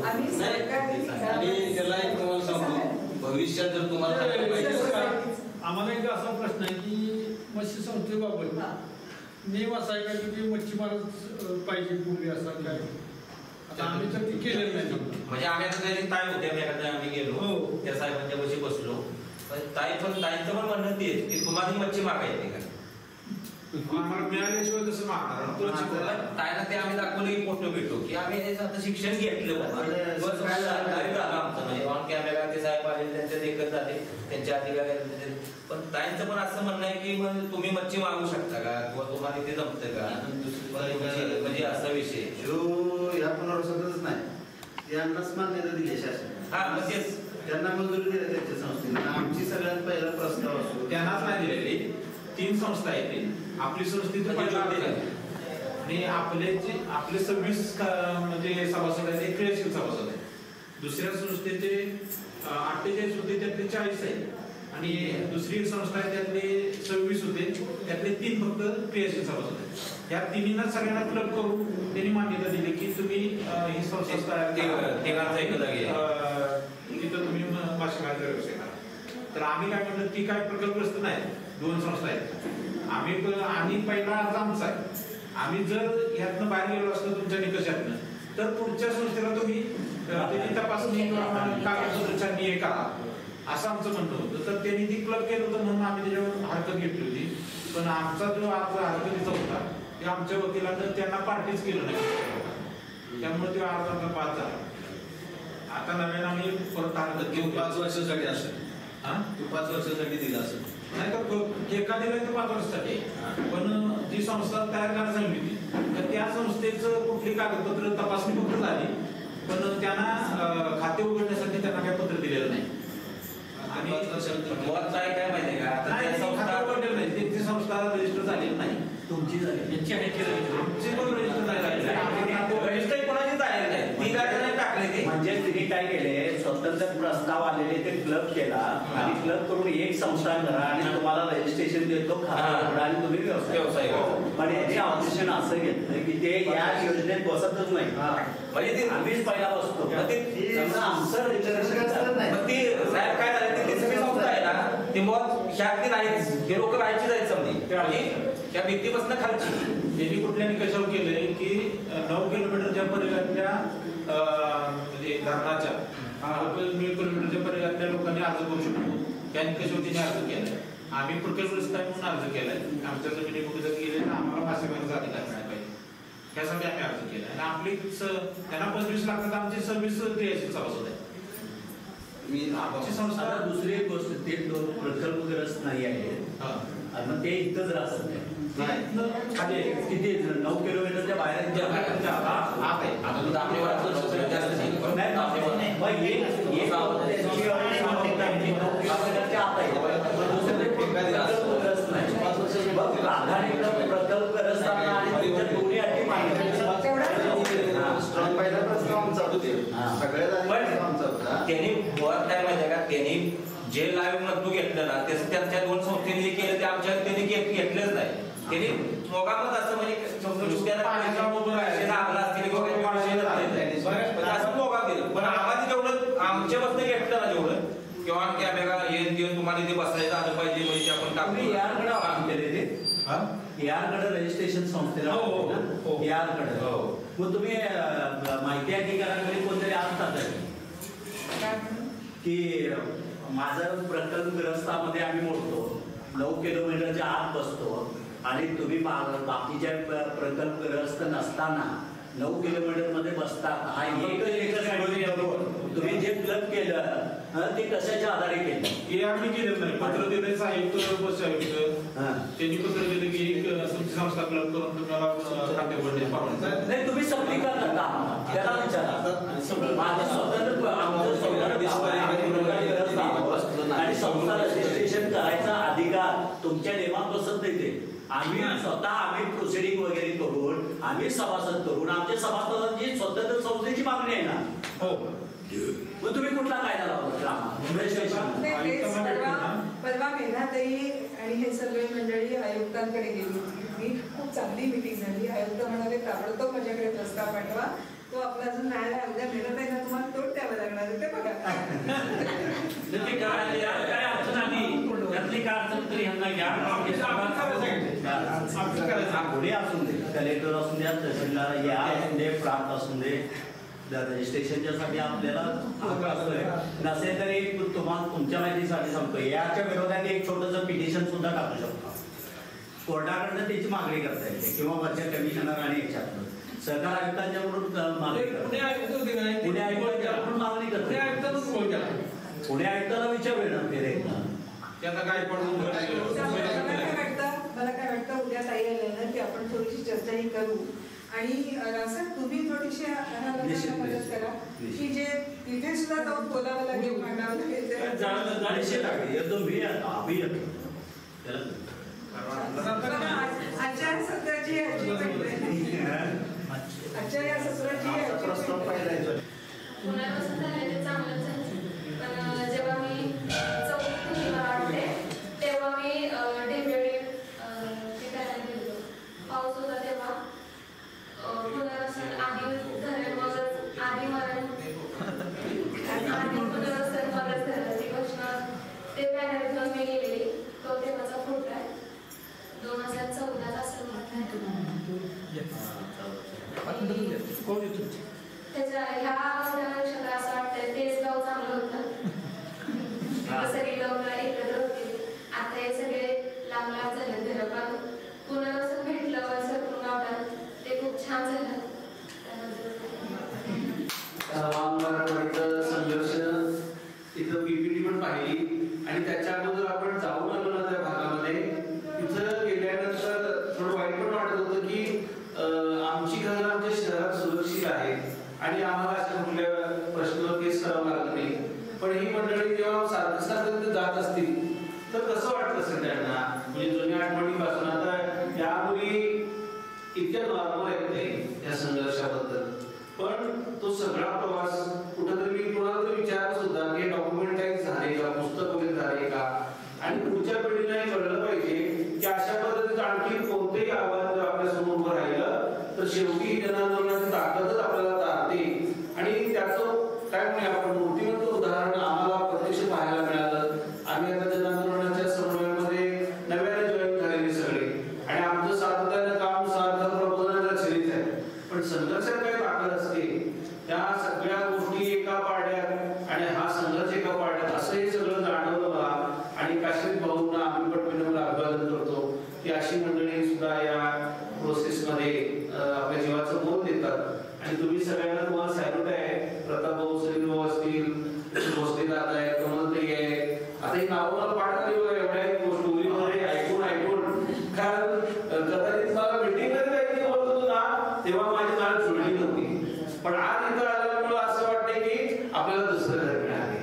आणि त्याला एक तुम्हाला सांगतो भविष्यात जर तुम्हाला आम्हाला एक असा प्रश्न आहे की मत्स्य संस्थेबाबत नियम असा आहे का की मच्छीमार पाहिजे पूर्वी असा काय आता आम्ही तर ते केलेलं नाही म्हणजे आम्ही आता त्याची ताई होते आम्ही गेलो त्या साहेबांच्या पाशी बसलो ताईंचं पण म्हणणं तेच की तुम्हाला मच्छी मागायची का मिळाल्याशिवाय कसं मागणार ताईला ते आम्ही दाखवलं की फोटो भेटो की आम्ही आता शिक्षण घेतलं आमचं म्हणजे ऑन कॅमेरा ते साहेब आले त्यांच्या देखत जाते त्यांच्या अधिकारी पण ताईंचं पण असं म्हणणं आहे की मग तुम्ही मच्छी मागू शकता का किंवा तुम्हाला ते जमतं का म्हणजे असा विषय जो या पुनर्वसनातच नाही त्यांनाच मान्यता दिली शासन हा मग तेच त्यांना मंजुरी दिली त्यांच्या संस्थेने आमची सगळ्यात पहिला प्रस्ताव असतो त्यांनाच नाही दिलेली 3 संस्था आहेत आपली संस्थेची आणि आपले 26 म्हणजे सभासद आहेत एक क्रियाशील सभासद आहे दुसऱ्या संस्थेचे 48 होते त्यातले 40 आहेत आणि दुसरी संस्था आहे त्यातले 26 होते त्यातले 3 फक्त क्रियाशील सभासद आहेत या तिन्हींना सगळ्यांना क्लब करून त्यांनी मान्यता दिली की तुम्ही ही संस्था तिथं तुम्ही मासेमारीचा व्यवसाय करा तर आम्ही काय म्हणतो की काय प्रकल्पग्रस्त नाही 2 संस्था आहेत आम्ही पहिला अर्ज आमचा आहे आम्ही जर यातनं बाहेर गेलो असतो तुमच्या निकषातनं तर पुढच्या संस्थेला तुम्ही त्याची तपासणी किंवा कागदपत्र छाननी करा असं आमचं म्हणणं होतं तर त्यांनी ती क्लब केलं होतं म्हणून आम्ही त्याच्यावर हरकत घेतली होती पण आमचा जो अर्ज हरकतीचा होता ते आमच्या वकिलांना त्यांना पार्टीच केलं नाही त्यामुळे तो अर्ज आमचा पास झाला आता नव्यानं आम्ही परत हरकत घेऊ 5 वर्षासाठी असेल तू 5 वर्षासाठी दिला असेल नाही तर एका दिला तर 5 वर्षासाठी पण जी संस्था तयार करायला सांगितली तर त्या संस्थेचं कुठली कागदपत्र तपासणी फक्त झाली पण त्यांना खाते उघडण्यासाठी त्यांना काही पत्र दिलेलं नाही आणि काय माहिती का उघडलेलं नाही त्यांची संस्था रजिस्टर झालेली नाही तुमची झाली आमची पण रजिस्टर झालेली रजिस्टर कोणाची झालेली नाही ती गाडी टाकले ते म्हणजे तुम्ही काय केले स्वतंत्र प्रस्ताव आलेले ते क्लब केला आणि क्लब करून एक संस्था करा आणि तुम्हाला रजिस्ट्रेशन देतो खाता आणि तुम्ही व्यवसाय पण याचे ऑब्जेक्शन असं घेतलं की ते या योजनेत बसतच नाही म्हणजे ते आम्हीच पहिला बसतो आमचं रिजर्वेशन ते साहेब काय झालं ते संस्था आहे ना ते मग ह्यातली नाहीच हे लोक राहायची जायचं समजे त्या व्यक्तीपासून खालची त्यांनी कुठल्या निकषावर केलंय की 9 किलोमीटरच्या परिघातल्या म्हणजे धरणाच्या 9 किलोमीटरच्या परिघातल्या लोकांनी अर्ज करू शकतो त्या निकषावर त्यांनी अर्ज केलाय. आम्ही प्रकल्पग्रस्त आहे म्हणून अर्ज केलाय. आमच्या जमिनी कुठे जर गेले तर आम्हाला मासेमारीचा अधिकार मिळाला पाहिजे त्यासाठी आम्ही अर्ज केलाय आणि आपली त्यांना 25 लाखात आमची सर्व्हिस क्रियाशील सभासद आहे. आमची संस्था दुसरी एक गोष्ट ते प्रकल्पग्रस्त नाही आहे मग ते इथंच राहत नाही किती 9 किलोमीटरच्या बाहेर प्रकल्पग्रस्त आणि दोन्ही अटी त्यांनी मुळात काय माहिती का त्यांनी जे लाईव्ह मधू घेतलं ना त्याचं त्यांच्या 2 संस्थेने जे केलं ते आमच्या त्यांनी घेतलंच नाही. त्यांनी मोगामत असं म्हणजे असं मोगा दिलं पण आम्हाला जेवढं आमच्या बसनं घेतलं ना जेवढं किंवा कॅमेरा येऊन तुम्हाला इथे बसायचं आलं पाहिजे म्हणजे आपण टाकू यारकडे रजिस्ट्रेशन संस्थेला यारकडे मग तुम्ही माहिती अधिकाऱ्यांकडे कोणतरी असतात की माझं प्रकल्पग्रस्तामध्ये आम्ही मोडतो 9 किलोमीटरच्या आत बसतो आणि तुम्ही बाकीच्या प्रकल्पग्रस्त नसताना 9 किलोमीटर मध्ये बसतात हा तुम्ही जे क्लब केलं ते कशाच्या आधारे केलं हे आम्ही केलं नाही. पत्र दिलं आयुक्त बस आयुक्त त्यांनी पत्र दिलं की तुमची संस्था क्लब करून तुम्हाला खाते उघडणे नाही तुम्ही सबलीकरण करता त्याला विचारा माझं स्वतंत्र आणि संस्था रजिस्ट्रेशन करायचा अधिकार तुमच्या नियमात बसत नाही ते आम्ही स्वतः आम्ही प्रोसिडिंग वगैरे करून आम्ही सभासद करून आमच्या सभासदांची स्वतंत्र संस्थेची मागणी आहे ना हो मग तुम्ही कुठला कायदा लावला परवा मेघनाताई आणि हे सर्व मंडळी आयुक्तांकडे गेली होती. खूप चांगली मिटिंग झाली. आयुक्त म्हणाले ताबडतोब माझ्याकडे प्रस्ताव पाठवा तो आपला अजून नाही आला उद्या मेघनाताईंना तुम्हाला तोड द्यावं लागणार आहे ते बघा असून दे कलेक्टर असून द्या तहसीलदार या असून दे प्रांत असून दे रजिस्ट्रेशनच्या साठी आपल्याला नसेल तरी तुम्हाला तुमच्या माहितीसाठी सांगतो याच्या विरोधात एक छोटंसं पिटिशन सुद्धा टाकू शकतो कोर्टाकडनं त्याची मागणी करता येते किंवा वरच्या कमिशनर आणि याच्यातनं सरकार आयुक्तांच्याकडून मागणी करतात पुणे आयुक्तांच्याकडून मागणी करतात पुणे आयुक्ताला विचारूया ना फेर एकदा त्यांना काय पडून मला काय वाटतं उद्या ताई आल्यानं की आपण थोडीशी चर्चाही करू आणि असं तुम्ही थोडीशी मदत करा की जे तिथे सुद्धा जाऊन बोलावं लागेल मांडावं लागेल आजच्या सत्राची आजच्या या सत्राची पुनर्वसन झाले ते चांगलंच आहे पण जेव्हा मी 4थी वाढते तेव्हा मी डेब्युटी ते करायला गेलो पाऊस होता तेव्हा पुनर्वसन आधी झाले मगच आधी मरण आधी पुनर्वसन मगच झालं ती घोषणा ते बॅनर घेऊन मी गेलेली तो तेव्हाचा फोटो आहे पिढीलाही कळलं पाहिजे की अशा पद्धतीचं आणखी कोणतेही आव्हान जर आपल्या समोर उभं राहिलं तर शेवटी ही जनांदोलनाची ताकदच आपल्याला तारते. आणि त्याचं काय म्हणूया आपण मूर्तिमंत उदाहरण आम्हाला प्रत्यक्ष पाहायला मिळालं. आम्ही आता जनांदोलनाच्या समन्वयामध्ये नव्याने जॉईन झालेले सगळे आणि आमचं सातत्यानं काम सार्थ प्रबोधनाला चिरीच आहे. पण संघर्षात काय ताकद असते त्या सगळ्या गोष्टी एका पाड्यात आणि हा संघर्ष एका पाड्यात असं हे सगळं जाणवलं मला. आणि काशीद भाऊंना आम्ही पण विनम्र अभिवादन करतो की अशी मंडळी सुद्धा या प्रोसेसमध्ये आपल्या जीवाचं मोल देतात. आणि तुम्ही सगळ्यांना तुम्हाला सॅल्यूट आहे. प्रताप भाऊ, सलीम भाऊ असतील, भोसले दादा आहे, कमलताई आहे. आता ही नावं मला पाठवली बघा एवढ्या स्टोरीमध्ये ऐकून कारण कदाचित मला मीटिंगमध्ये काही बोलत होतो ना तेव्हा माझी नाळ जुळली नव्हती. पण आज इथं आल्यामुळे असं वाटतंय की आपल्याला दुसरं घर मिळाले.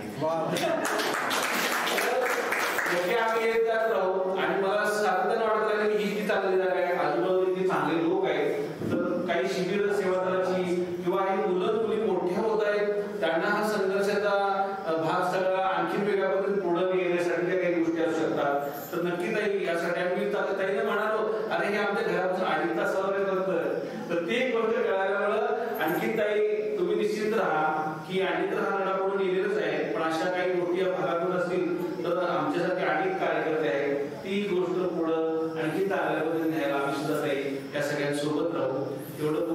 आम्ही एक जात राहू आणि मला सातत्यानं वाटत राहिलं की ही जी चांगली जागा आहे, आजूबाजूला इथे चांगले लोक आहेत. तर काही शिबिर सेवादलाची किंवा ही मुलं मुली मोठ्या होत आहेत त्यांना हा संघर्षाचा भाग सगळा आणखी वेगळ्या पद्धतीने पुढे नेण्यासाठी काही गोष्टी असू शकतात. तर नक्की ताई यासाठी आम्ही ताईने म्हणालो अरे हे आमच्या घरापासून 2.5 तासावर करतं. तर ती एक गोष्ट कळाल्यामुळं आणखी ताई तुम्ही निश्चित राहा की आणि तर हा लढा पुढे नेलेलाच आहे. पण अशा काही गोष्टी या भागातून असतील तर आमच्यासाठी अनेक कार्यकर्ते आहेत. ती गोष्ट पुढं आणखी चांगल्या पद्धतीने न्यायला आम्ही सुद्धा ताई या सगळ्यांसोबत राहू एवढं